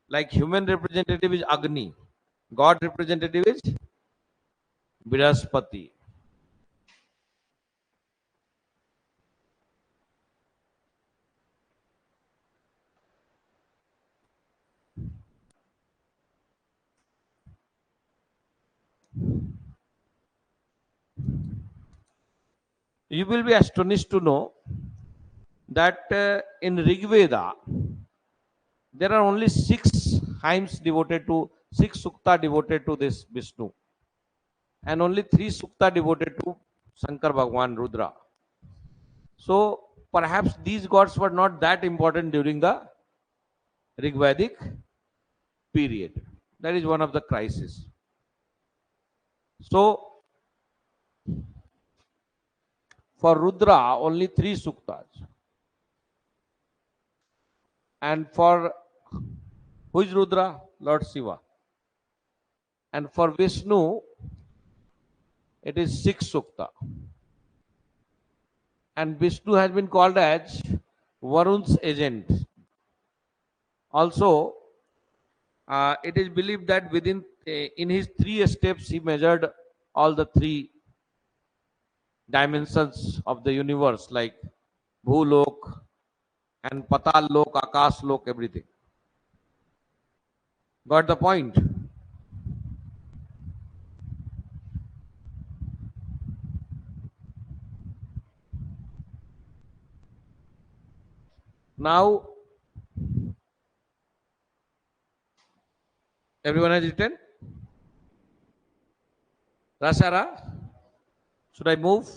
Like human representative is Agni, god representative is Brihaspati. You will be astonished to know that in Rigveda, there are only 6 hymns devoted to, 6 sukta devoted to this Vishnu, and only 3 sukta devoted to Shankar Bhagwan, Rudra. So perhaps these gods were not that important during the Rigvedic period. That is one of the crises. So for Rudra, only 3 suktas. And for who is Rudra? Lord Shiva. And for Vishnu, it is 6 sukta. And Vishnu has been called as Varun's agent. Also, it is believed that in his 3 steps, he measured all the 3 dimensions of the universe, like Bhulok and Patal Lok, Akash Lok, everything. Got the point? Now, Everyone has written? Rasara? Should I move?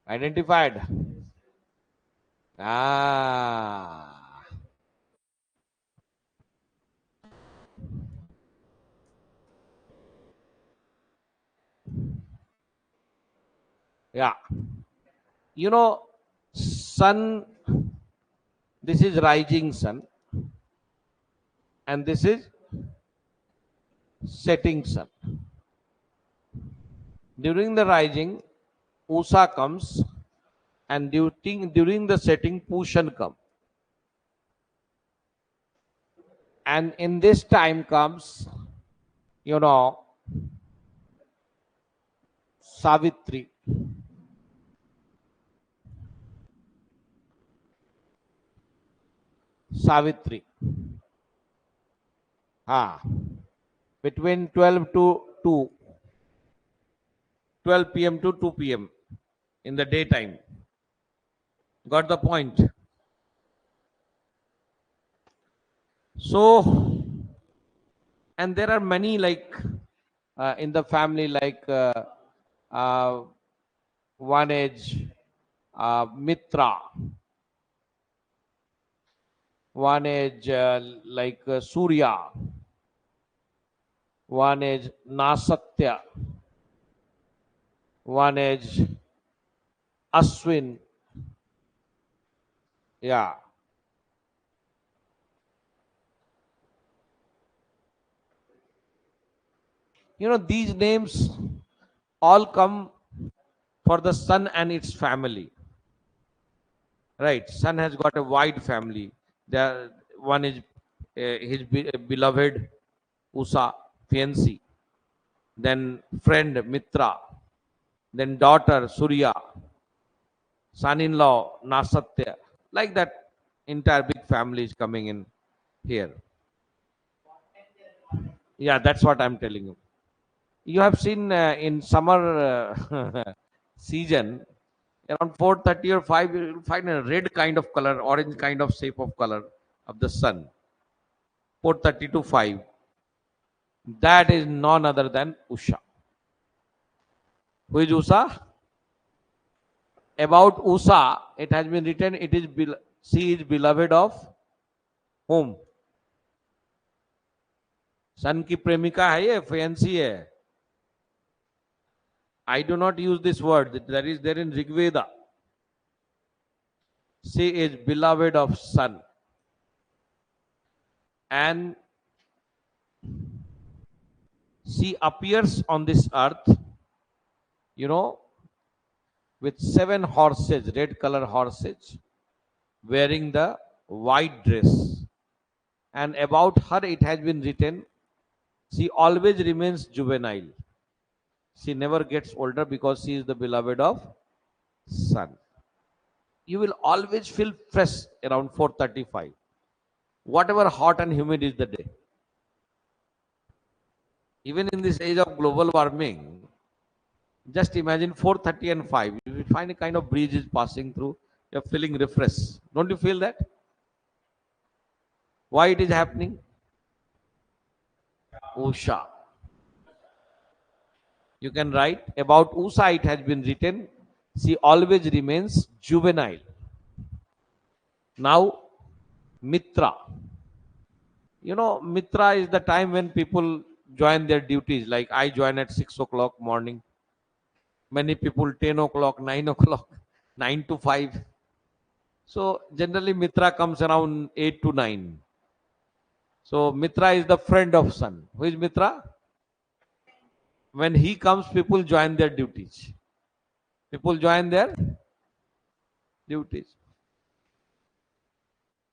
Identified. Ah. Yeah. You know, sun, this is rising sun, and this is setting sun. During the rising, Usa comes, and during the setting, Pushan comes. And in this time comes, you know, Savitri. Savitri. Ah. Between 12 to 2, 12 p.m. to 2 p.m. in the daytime. Got the point? So, and there are many like in the family, like uh, one is Mitra, one is like Surya, one is Nasatya, one is Aswin. Yeah, you know, these names all come for the sun and its family. Right, sun has got a wide family. There, one is his beloved Usa, fiancée, then friend Mitra, then daughter Surya, son-in-law Nasatya. Like that, entire big family is coming in here. Yeah, that's what I'm telling you. You have seen in summer season, around 4:30 or 5, you will find a red kind of color, orange kind of shape of color of the sun. 4:30 to 5. That is none other than Usha. Who is Usha? About Usha, it has been written, it is she is beloved of whom? Sun की प्रेमिका है ये, fiancée है. I do not use this word. That is there in Rigveda. She is beloved of sun. And she appears on this earth, you know, with 7 horses, red color horses, wearing the white dress. And about her, it has been written, she always remains juvenile. She never gets older because she is the beloved of sun. You will always feel fresh around 4:35, whatever hot and humid is the day. Even in this age of global warming, just imagine 4:30 and 5. You will find a kind of breeze is passing through. You're feeling refreshed. Don't you feel that? Why it is happening? Usha. You can write about Usha, it has been written, she always remains juvenile. Now, Mitra. You know, Mitra is the time when people join their duties. Like I join at 6 o'clock morning. Many people 10 o'clock, 9 o'clock, 9 to 5. So generally Mitra comes around 8 to 9. So Mitra is the friend of sun. Who is Mitra? When he comes, people join their duties. People join their duties.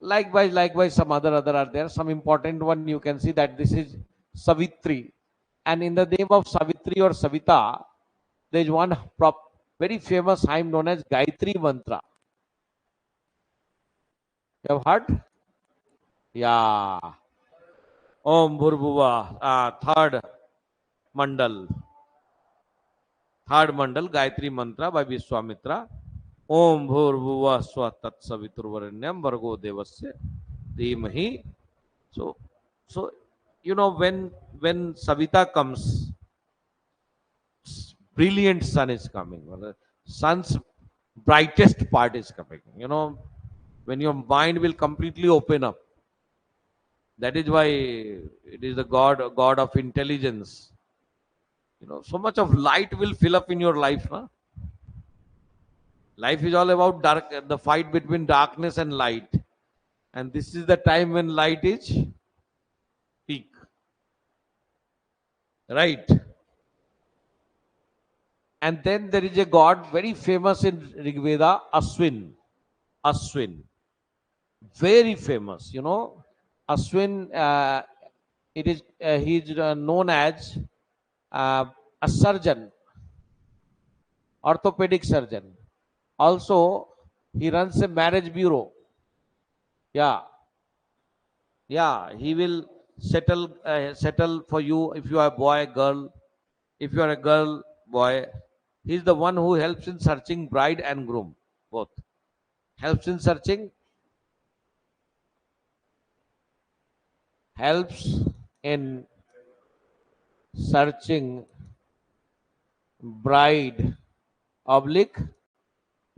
Likewise, some other are there. Some important one you can see that this is Savitri. And in the name of Savitri or Savita, there is one very famous hymn known as Gayatri Mantra. You have heard? Yeah. Om Bhurbuva. Mandal. Third mandal, Gayatri Mantra by Vishwamitra. Om Bhurbuva Swa Tat Saviturvarenyam Vargo Devasya Dhimahi. So, so when Savita comes, brilliant sun is coming. The sun's brightest part is coming. When your mind will completely open up. That is why it is the God of intelligence. So much of light will fill up in your life. Huh? Life is all about the fight between darkness and light. And this is the time when light is peak. Right? And then there is a god very famous in Rigveda, Aswin. Aswin. Very famous. Aswin, he is known as uh, a surgeon, orthopedic surgeon. Also, he runs a marriage bureau. Yeah, yeah. He will settle for you if you are a boy, girl. If you are a girl, boy. He's the one who helps in searching bride and groom, both. Helps in searching, helps in searching bride oblique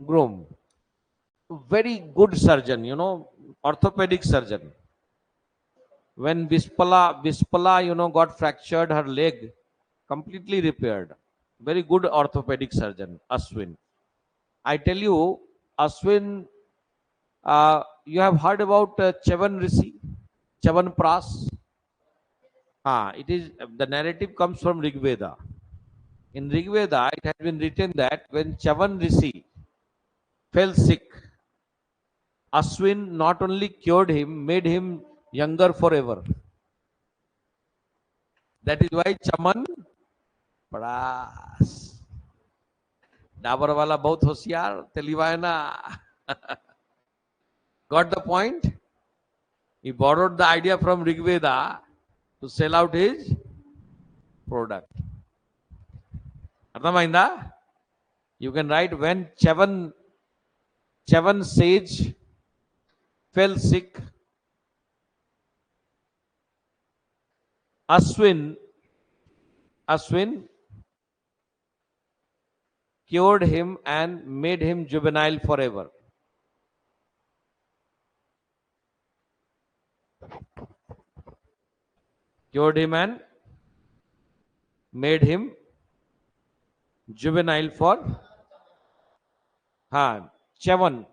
groom. Very good surgeon, orthopedic surgeon. When Vispala, got fractured her leg, completely repaired. Very good orthopedic surgeon, Aswin. I tell you, Aswin, you have heard about Chavan Rishi, Chavan Pras. It is the narrative comes from Rigveda. In Rigveda, it has been written that when Chavan Rishi fell sick, Aswin not only cured him, made him younger forever. That is why Chaman Pras. Dabur वाला बहुत होशियार तेलिवा है ना. Got the point? He borrowed the idea from Rigveda to sell out his product. అర్థమైందా? You can write when Chavan sage fell sick, Aswin cured him and made him juvenile forever. Cured him and made him juvenile for Chavan.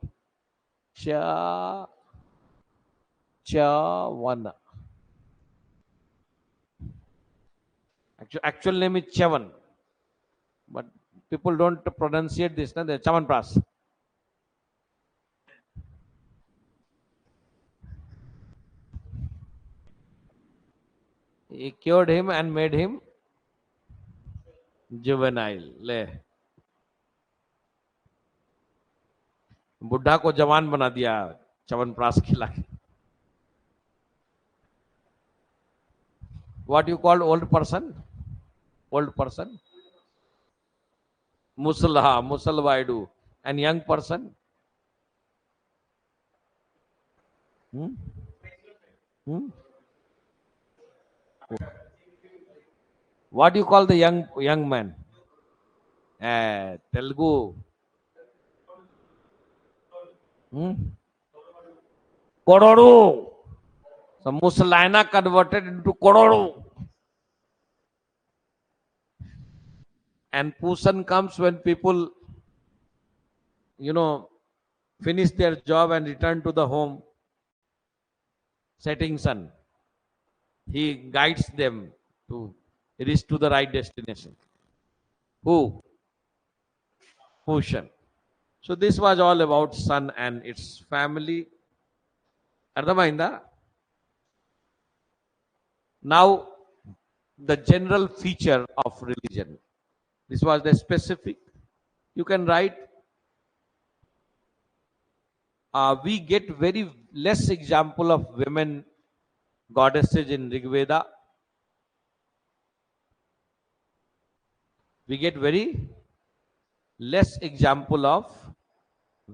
Chavan. Actual name is Chavan, but people don't pronunciate this. The Chavan Pras. He cured him and made him juvenile. ले बुढ़ा को जवान बना दिया च्यवनप्राश खिला के. What you call old person? Old person? Musalvaidu. And young person? What do you call the young man? Telugu. Korodu. So Musalina converted into Korodu. And Pusan comes when people, finish their job and return to the home. Setting sun. He guides them to reach to the right destination. Who? Pushan. So this was all about sun and its family. Ardhamainda? Now, the general feature of religion. This was the specific. You can write. We get very less example of women goddesses in Rigveda. We get very less example of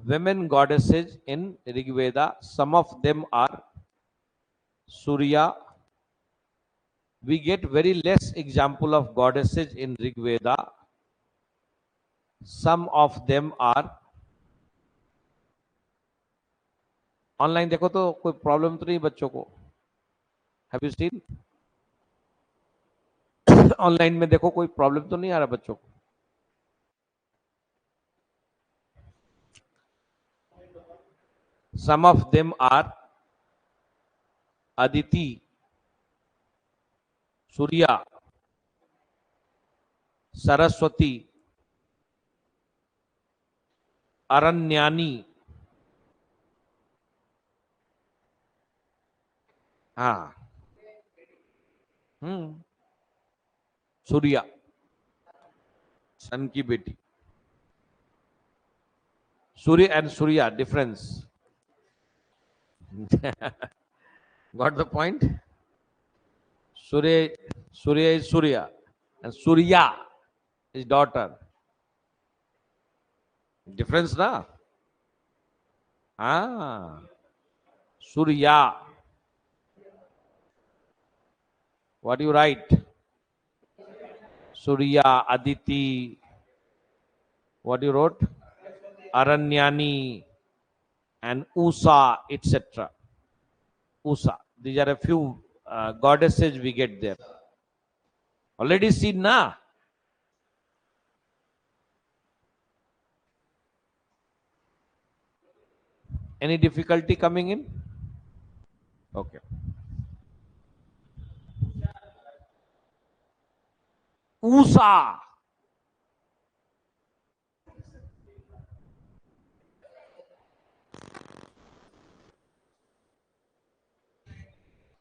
women goddesses in Rigveda. Some of them are Surya. We get very less example of goddesses in Rigveda. Some of them are online देखो तो कोई problem तो नहीं बच्चों को have you seen online में देखो कोई प्रॉब्लम तो नहीं आ रहा बच्चों को some of them are Aditi, Surya, Saraswati, Aranyani. हाँ सूर्या सन की बेटी Surya and Surya difference got the point Surya Surya is Surya and Surya is daughter difference ना हाँ Surya what you write Surya Aditi what you wrote Aranyani and Usa, etc. Usa. These are a few goddesses we get there. Already seen na? Any difficulty coming in? Okay. Usa.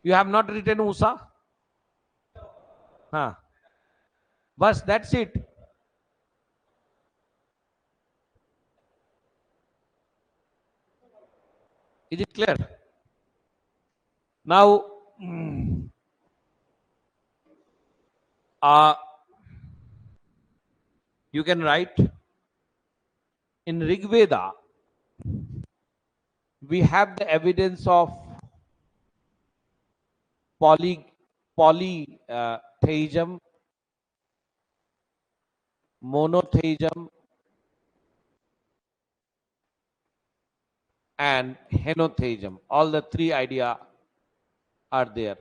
You have not written Usa? Huh. Bas, that's it. Is it clear? Now, you can write in Rigveda, we have the evidence of polytheism, monotheism, and henotheism. All the three ideas are there.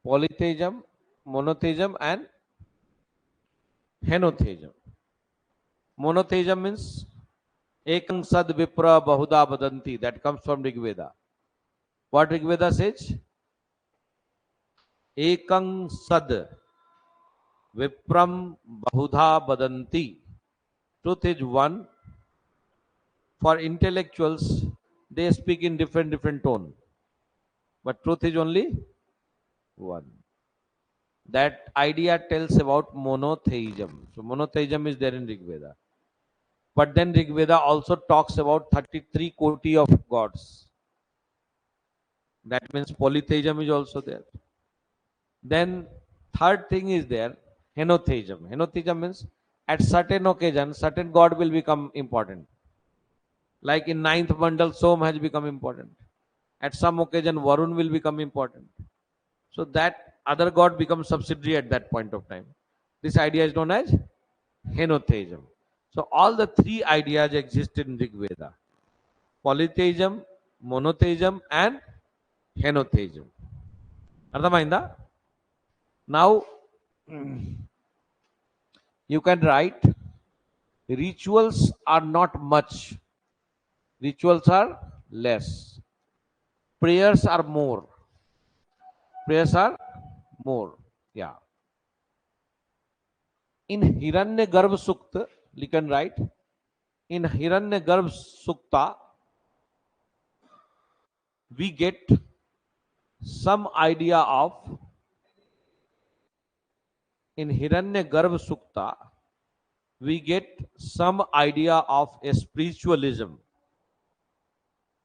Polytheism, monotheism, and henotheism. Monotheism means ekang sad vipra bahuda badanti. That comes from Rigveda. What Rigveda says? Ekang sad vipram bahudha badanti. Truth is one. For intellectuals, they speak in different tone. But truth is only one. That idea tells about monotheism. So monotheism is there in Rigveda. But then Rigveda also talks about 33 koti of gods. That means polytheism is also there. Then third thing is there, henotheism. Henotheism means at certain occasion, certain god will become important. Like in ninth mandal, Som has become important. At some occasion, Varun will become important. So that other god becomes subsidiary at that point of time. This idea is known as henotheism. So all the three ideas exist in Rigveda. Polytheism, monotheism, and henotheism. Ardhamainda? Now, you can write, rituals are not much. Rituals are less. Prayers are more. Prayers are more. Yeah. In Hiranyagarbha Sukta, you can write, in Hiranyagarbha Sukta, we get some idea of, in Hiranyagarbha Sukta, we get some idea of a spiritualism.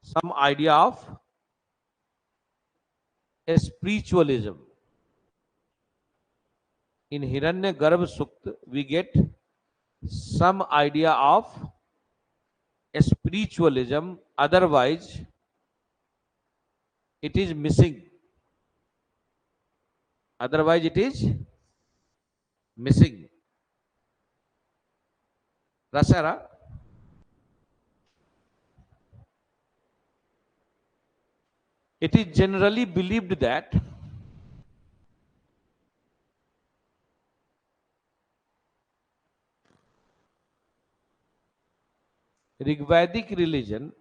Some idea of a spiritualism. In Hiranyagarbha Sukta, we get some idea of a spiritualism, otherwise, it is missing. Otherwise, it is missing. Rasara? It is generally believed that Rigvedic religion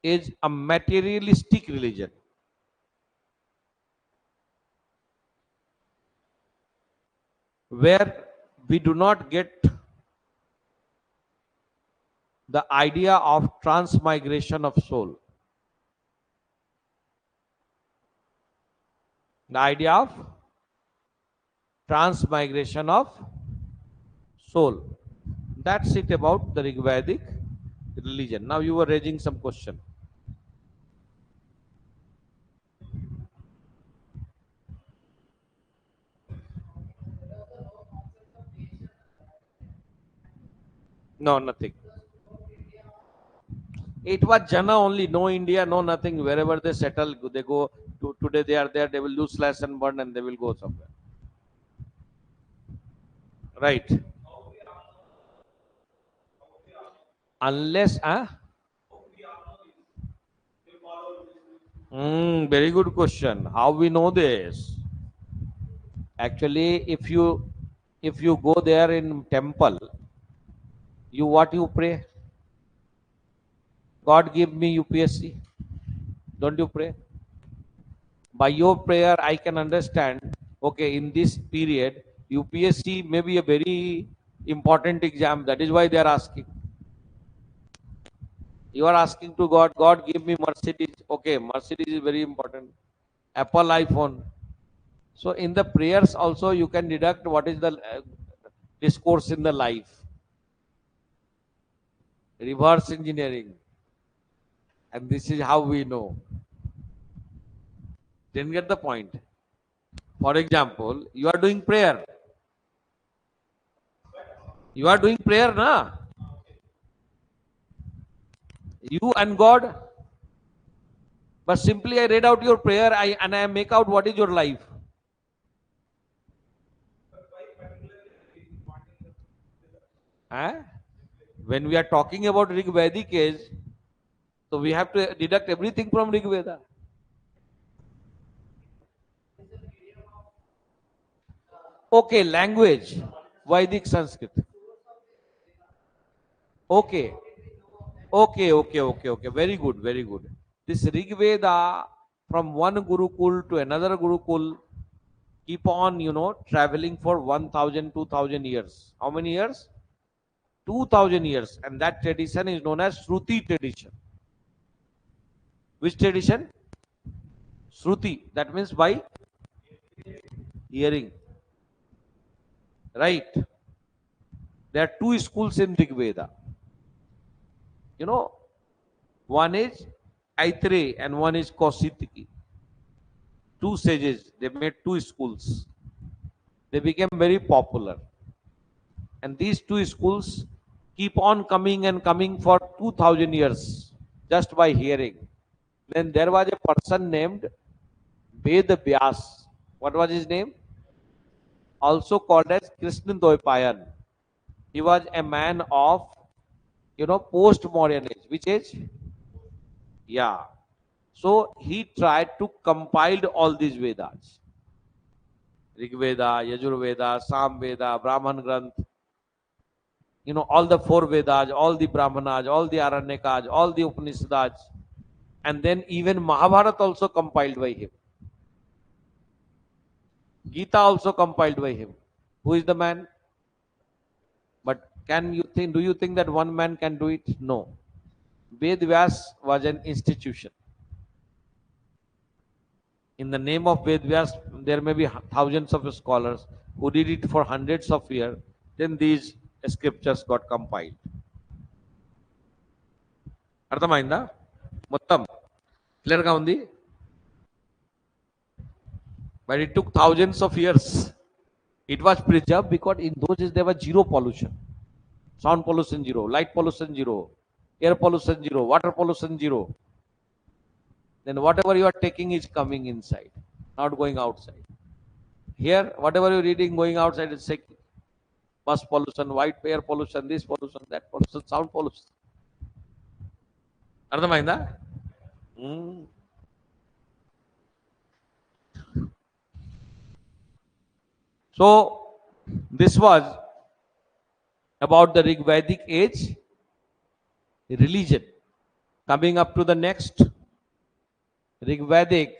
is a materialistic religion where we do not get the idea of transmigration of soul. The idea of transmigration of soul. That's it about the Rigvedic religion. Now you were raising some question. No, nothing. It was Jana only, no India, no nothing. Wherever they settle, they go. Today they are there, they will do slash and burn and they will go somewhere. Right. Unless, very good question. How we know this? Actually, if you go there in temple, you what you pray? God give me UPSC. Don't you pray? By your prayer, I can understand. Okay, in this period, UPSC may be a very important exam. That is why they are asking. You are asking to God, God give me Mercedes. Okay, Mercedes is very important. Apple iPhone. So in the prayers also you can deduct what is the discourse in the life. Reverse engineering. And this is how we know. Didn't get the point. For example, you are doing prayer. You are doing prayer, na? You and God. But simply I read out your prayer and I make out what is your life. Eh? When we are talking about Rigvedic age, so we have to deduct everything from Rigveda. Okay, language. Vedic Sanskrit. Okay. Okay. Very good, very good. This Rigveda from one Gurukul to another Gurukul keep on, traveling for 1000, 2000 years. How many years? 2000 years. And that tradition is known as Shruti tradition. Which tradition? Shruti. That means by hearing. Right. There are two schools in Rigveda. You know, one is Aitreya and one is Kausitiki. Two sages, they made two schools. They became very popular. And these two schools keep on coming and coming for 2000 years just by hearing. Then there was a person named Ved Vyas. What was his name? Also called as Krishna Dvaipayan. He was a man of, post-modern age. Which age? Yeah. So he tried to compile all these Vedas. Rig Veda, Yajur Veda, Sam Veda, Brahman Granth, all the four Vedas, all the Brahmanas, all the Aranyakas, all the Upanishads, and then even Mahabharata also compiled by him. Gita also compiled by him. Who is the man? But do you think that one man can do it? No. Ved Vyas was an institution. In the name of Ved Vyas, there may be thousands of scholars who did it for hundreds of years. Then these scriptures got compiled. అర్థమైందా మొత్తం Clear ga undi? But it took thousands of years. It was preserved because in those days there was zero pollution. Sound pollution zero, light pollution zero, air pollution zero, water pollution zero. Then whatever you are taking is coming inside, not going outside. Here, whatever you're reading going outside is sick. Bus pollution, white air pollution, this pollution, that pollution, sound pollution. అర్థమైందా? So this was about the Rigvedic age religion. Coming up to the next Rigvedic.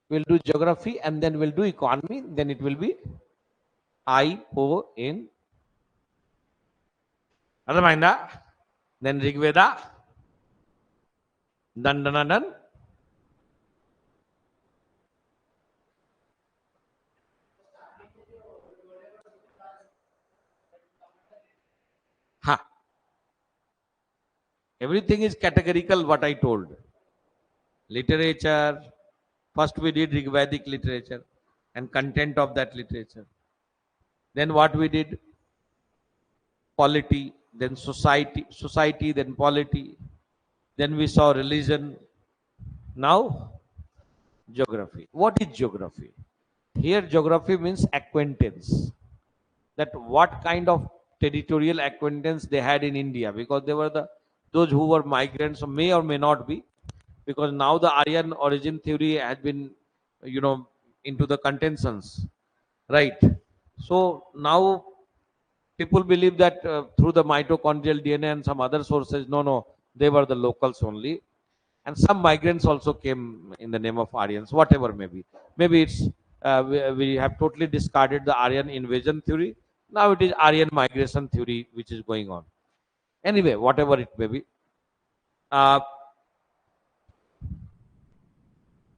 We'll do geography and then we'll do economy. Then it will be ION. అర్థమైందా? Then Rigveda. Dandanadan. Ha. Everything is categorical what I told. Literature. First we did Rigvedic literature and content of that literature. Then what we did? Polity, then society, then polity. Then we saw religion. Now geography. What is geography? Here geography means acquaintance. That what kind of territorial acquaintance they had in India, because they were those who were migrants, or may not be, because now the Aryan origin theory has been, into the contentions, right? So now people believe that through the mitochondrial DNA and some other sources, no, they were the locals only. And some migrants also came in the name of Aryans, whatever maybe. Maybe it's we have totally discarded the Aryan invasion theory. Now it is Aryan migration theory which is going on. Anyway, whatever it may be.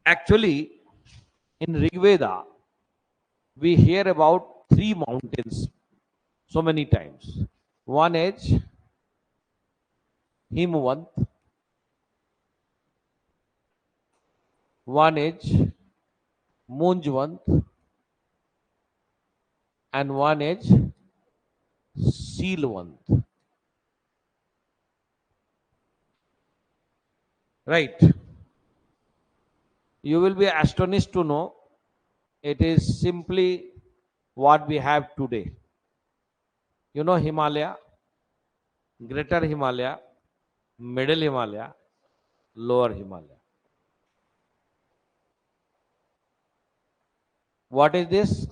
Actually, in Rigveda, we hear about three mountains so many times. One is Himavant, one is Munjvant, and one is Sealvant. Right. You will be astonished to know it is simply what we have today. You know Himalaya, Greater Himalaya, Middle Himalaya, Lower Himalaya. What is this?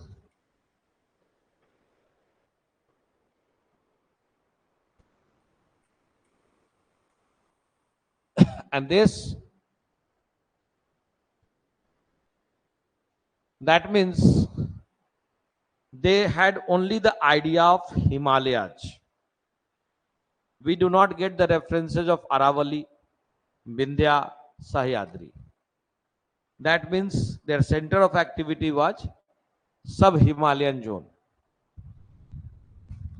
And this, that means they had only the idea of Himalayas. We do not get the references of Aravali, Vindhya, Sahyadri. That means their center of activity was sub-Himalayan zone.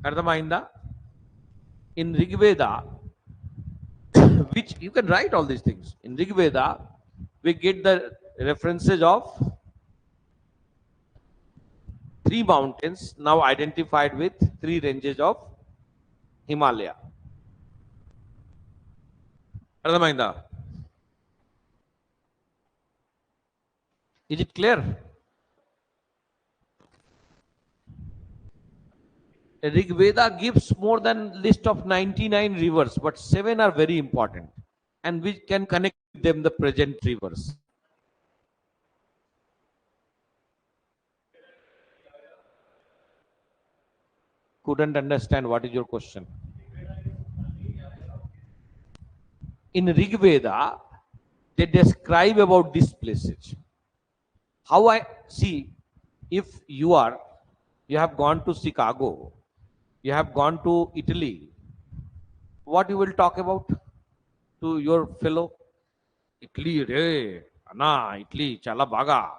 Ardhamainda? In Rigveda, which you can write all these things. In Rigveda, we get the references of three mountains now identified with three ranges of Himalaya. Ardhamainda? Is it clear? Rigveda gives more than list of 99 rivers, but 7 are very important, and we can connect them the present rivers. Couldn't understand what is your question. In Rigveda, they describe about these places. How I see, if you have gone to Chicago, you have gone to Italy, what you will talk about to your fellow? Italy, re, Anna, Italy, chala baga.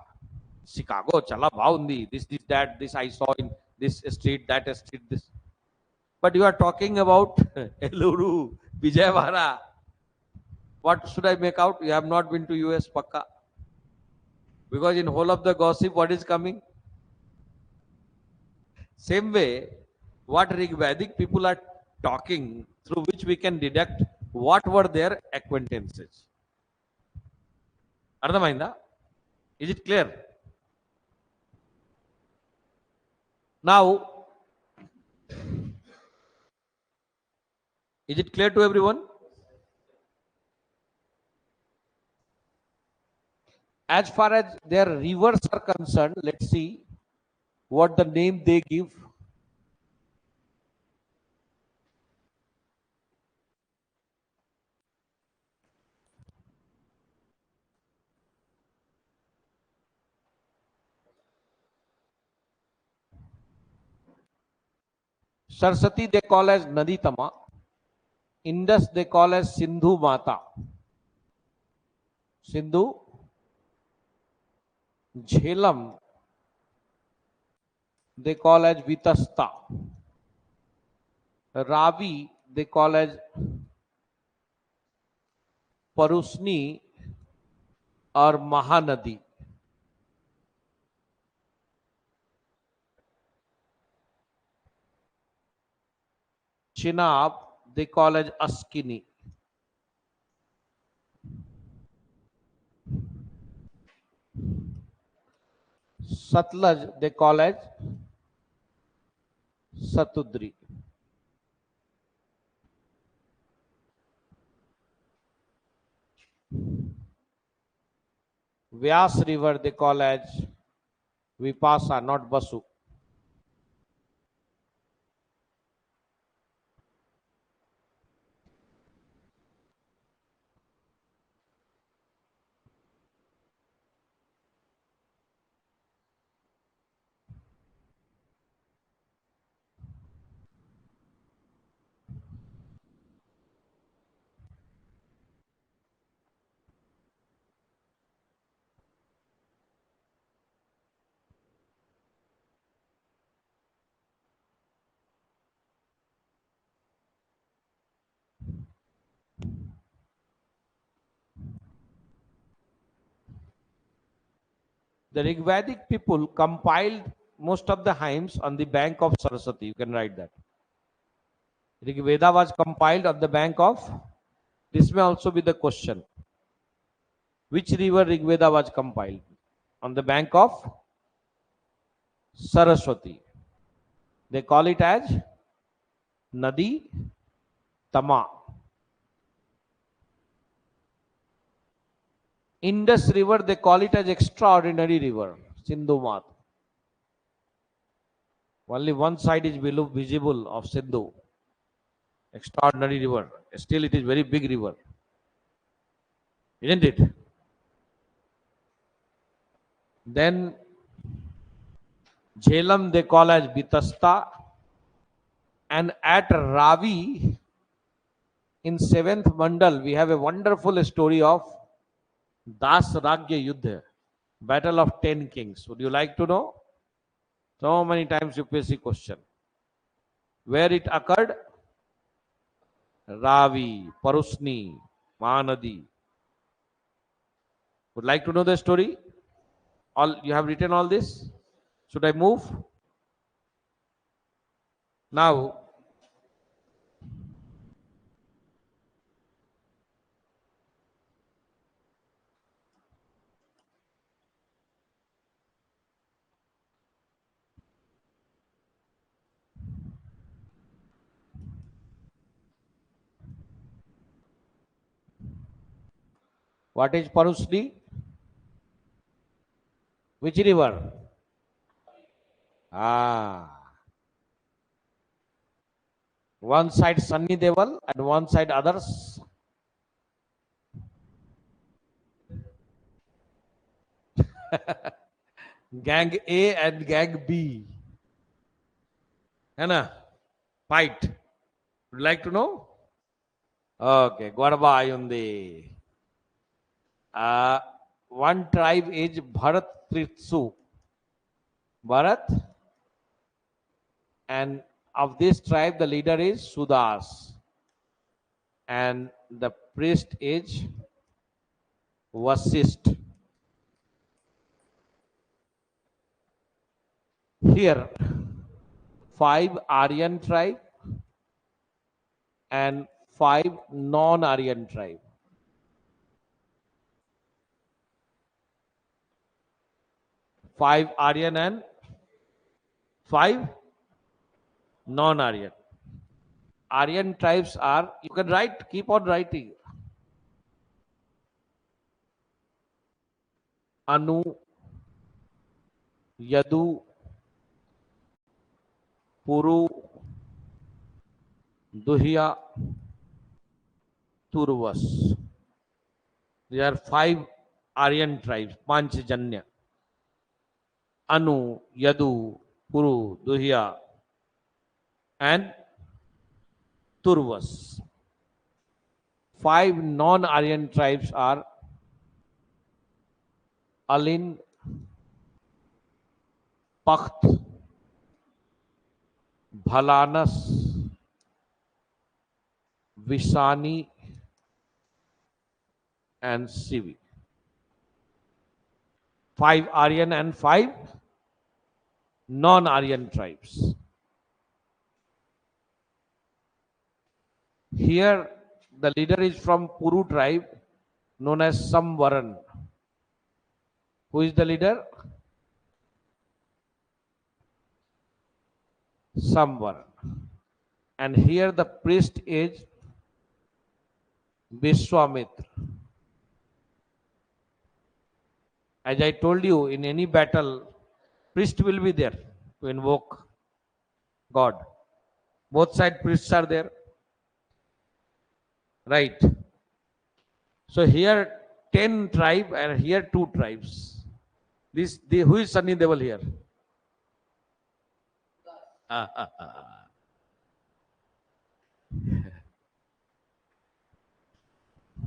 Chicago, chala baundi. This, that, this I saw in this street, that street, this. But you are talking about Eluru, Vijayawada. What should I make out? You have not been to US, Pakka. Because in whole of the gossip, what is coming? Same way, what Rigvedic people are talking, through which we can deduct what were their acquaintances. Ardhamainda? Is it clear? Now, is it clear to everyone? As far as their rivers are concerned, let's see what the name they give. Saraswati they call as Naditama. Indus they call as Sindhu Mata. Sindhu. Jhelum they call as Vitasta. Ravi they call as Parusni or Mahanadi. Chenab they call as Askini. Satluj they call as Satudri. Vyas river they call as Vipasa, not Basu. The Rigvedic people compiled most of the hymns on the bank of Saraswati. You can write that. Rigveda was compiled on the bank of, this may also be the question. Which river Rigveda was compiled? On the bank of Saraswati. They call it as Nadi Tama. Indus river, they call it as extraordinary river, Sindhu Mat. Only one side is visible of Sindhu. Extraordinary river. Still it is very big river. Isn't it? Then Jhelum they call as Bitasta. And at Ravi, in 7th Mandal, we have a wonderful story of Das Ragya Yuddha, Battle of 10 Kings. Would you like to know? So many times UPSC question. Where it occurred? Ravi, Parusni, Mahanadi. Would like to know the story? All you have written all this? Should I move? Now, what is Parusni? Which river? Ah, one side Sunny Deval and one side others. Gang A and Gang B. Anna, fight. Would you like to know? Okay, Gwarba Ayundi. One tribe is Bharat Tritsu. Bharat And of this tribe, the leader is Sudas, and the priest is Vasist. Here, five Aryan tribe and five non-Aryan tribe. Five Aryan and five non-Aryan. Aryan tribes are, you can write, keep on writing. Anu, Yadu, Puru, Duhya, Turvas. There are five Aryan tribes, Panchjanya. Anu, Yadu, Puru, Duhya, and Turvas. Five non-Aryan tribes are Alin, Pakht, Bhalanas, Visani, and Sivi. Five Aryan and five non-Aryan tribes. Here, the leader is from Puru tribe, known as Samvaran. Who is the leader? Samvaran. And here the priest is Vishwamitra. As I told you, in any battle, priest will be there to invoke God. Both side priests are there. Right. So here 10 tribe and here 2 tribes. Who is Sunny Devil here?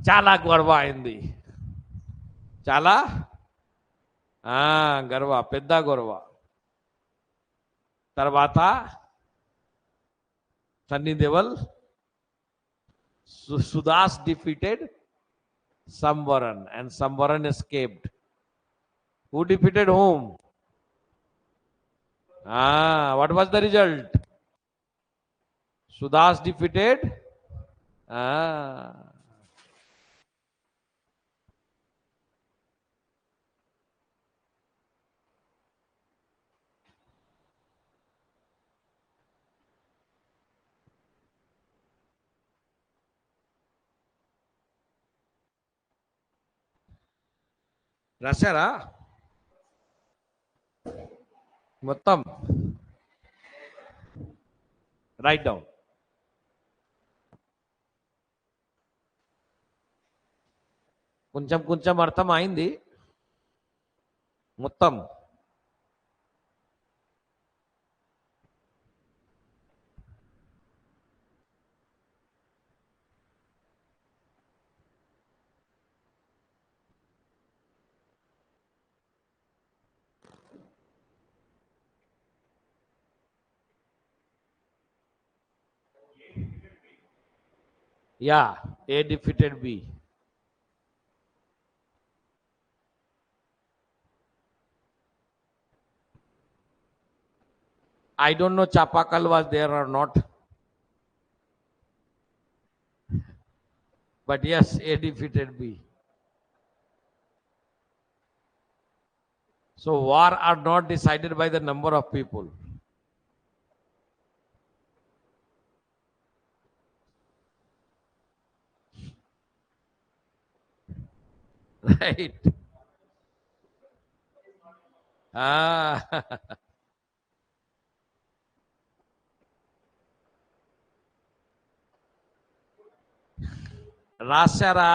Chala Gwarva Hindi. Chala? Garva, Pedda Gwarva. Tarvata, Sunny Devil. Sudas defeated Samvaran and Samvaran escaped. Who defeated whom? What was the result? Sudas defeated రాశారా మొత్తం right down కొంచెం కొంచెం అర్థం అయింది మొత్తం yeah A defeated B. I don't know Chapakal was there or not. But yes, A defeated B. So war are not decided by the number of people. Right. రాశారా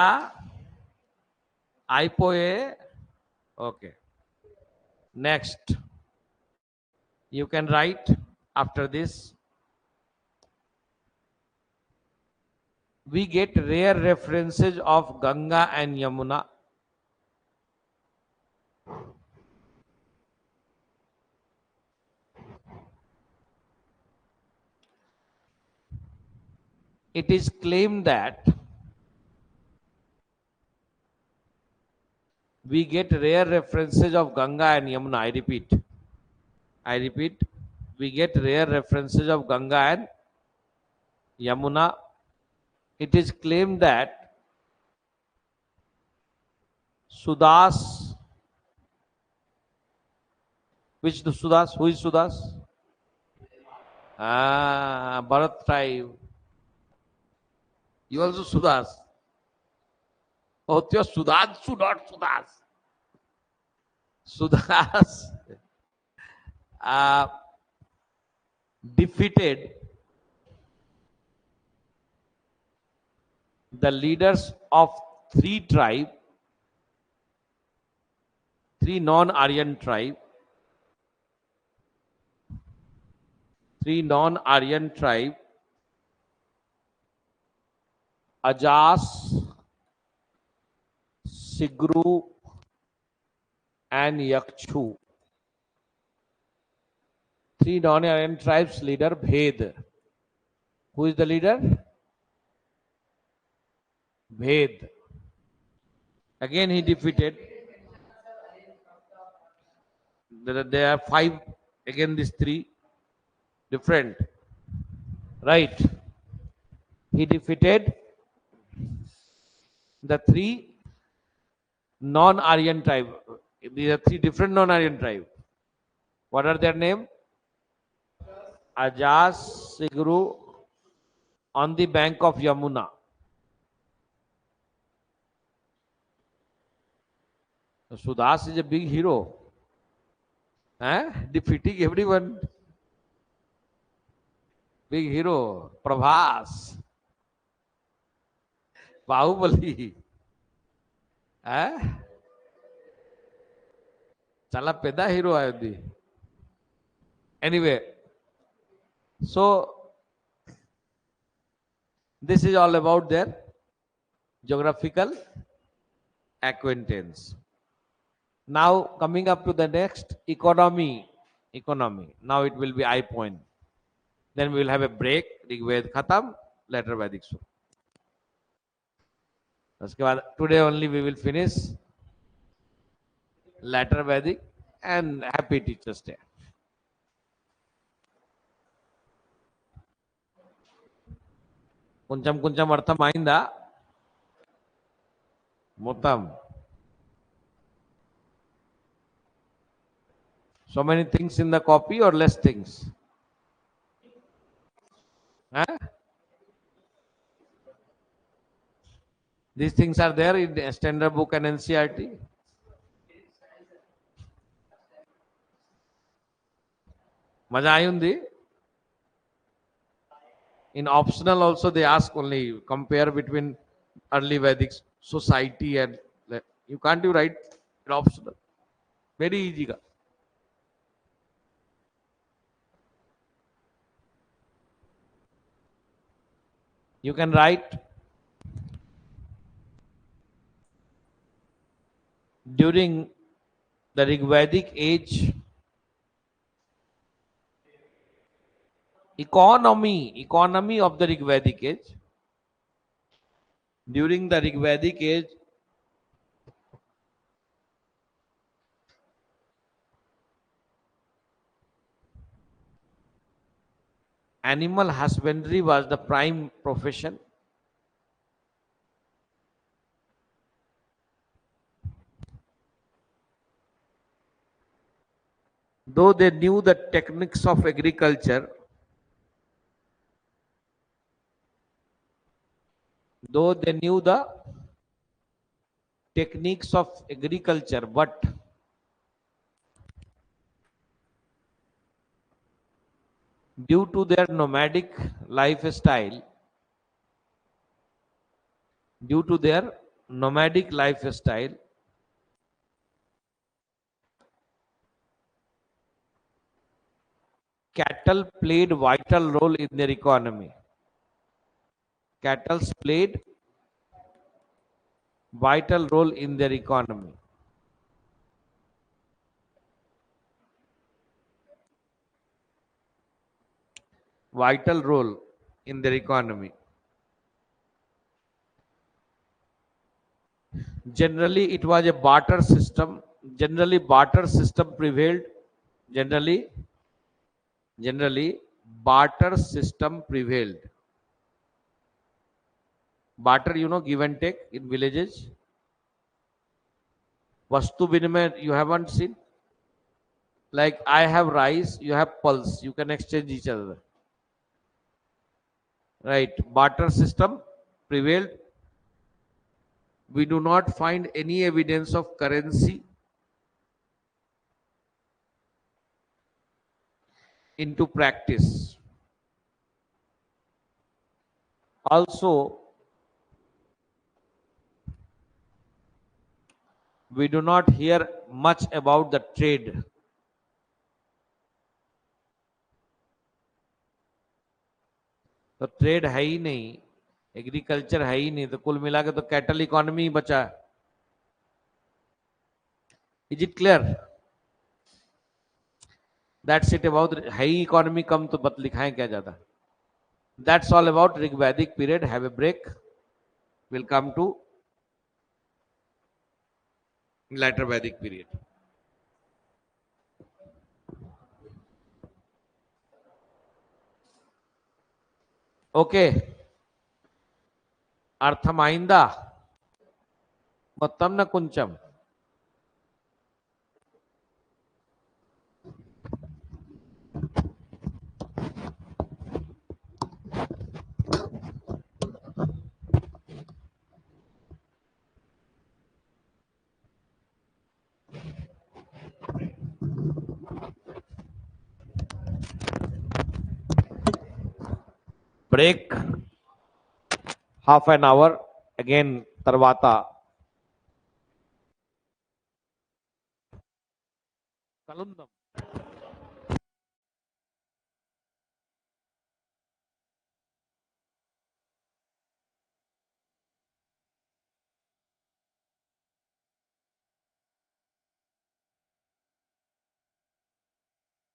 అయిపోయే okay. Next, you can write after this. We get rare references of Ganga and Yamuna. It is claimed that we get rare references of Ganga and Yamuna. I repeat, we get rare references of Ganga and Yamuna. It is claimed that Sudas, which the Sudas? Who is Sudas? Bharat tribe. You also Sudas. Oh, you're Sudhanshu, not Sudas. Sudas uh, defeated the leaders of three tribe, three non-Aryan tribe, Ajas, Sigru, and Yakshu. Three non-Aryan tribes leader Bhed. Who is the leader? Bhed. Again he defeated. There are five. Again these three different. Right. He defeated the three non-Aryan tribe. These are three different non-Aryan tribe. What are their name? Ajas, Sigru, on the bank of Yamuna. Sudas is a big hero. Defeating everyone. Big hero. Prabhas. Bahubali. Chala peda hero ayundi. Anyway, so this is all about their geographical acquaintance. Now coming up to the next, economy. Now it will be I point. Then we will have a break. Rigved khatam, later Vedic. Today only we will finish latter Vedic and happy Teachers Day. కొంచెం అర్థమైందా మొత్తం? So many things in the copy or less things? These things are there in the standard book and NCRT. మజా అయ్యింది. In optional also they ask only compare between early Vedic society and you can't do write in optional. Very easy. You can write during the Rigvedic age, economy of the Rigvedic age. During the Rigvedic age, animal husbandry was the prime profession. Though they knew the techniques of agriculture, but due to their nomadic lifestyle, cattle played vital role in their economy. Cattle played vital role in their economy. Vital role in their economy. Generally, it was a barter system. Generally, barter system prevailed. Generally, generally, barter system prevailed. Barter, give and take in villages. Vastu vinimay, you haven't seen? Like I have rice, you have pulse. You can exchange each other. Right. Barter system prevailed. We do not find any evidence of currency into practice. Also, we do not hear much about the trade. तो trade है ही नहीं, agriculture है ही नहीं, तो कुल मिला के तो कैटल इकोनॉमी ही बचा. Is it clear? That's it about है ही इकोनॉमी कम तो बत लिखाएं क्या ज्यादा. That's all about Rigvedic period. Have a break. Will come to later Vedic period. Okay, అర్థమైందా మొత్తం నా కొంచెం? Break half an hour again తర్వాత కలుద్దాం.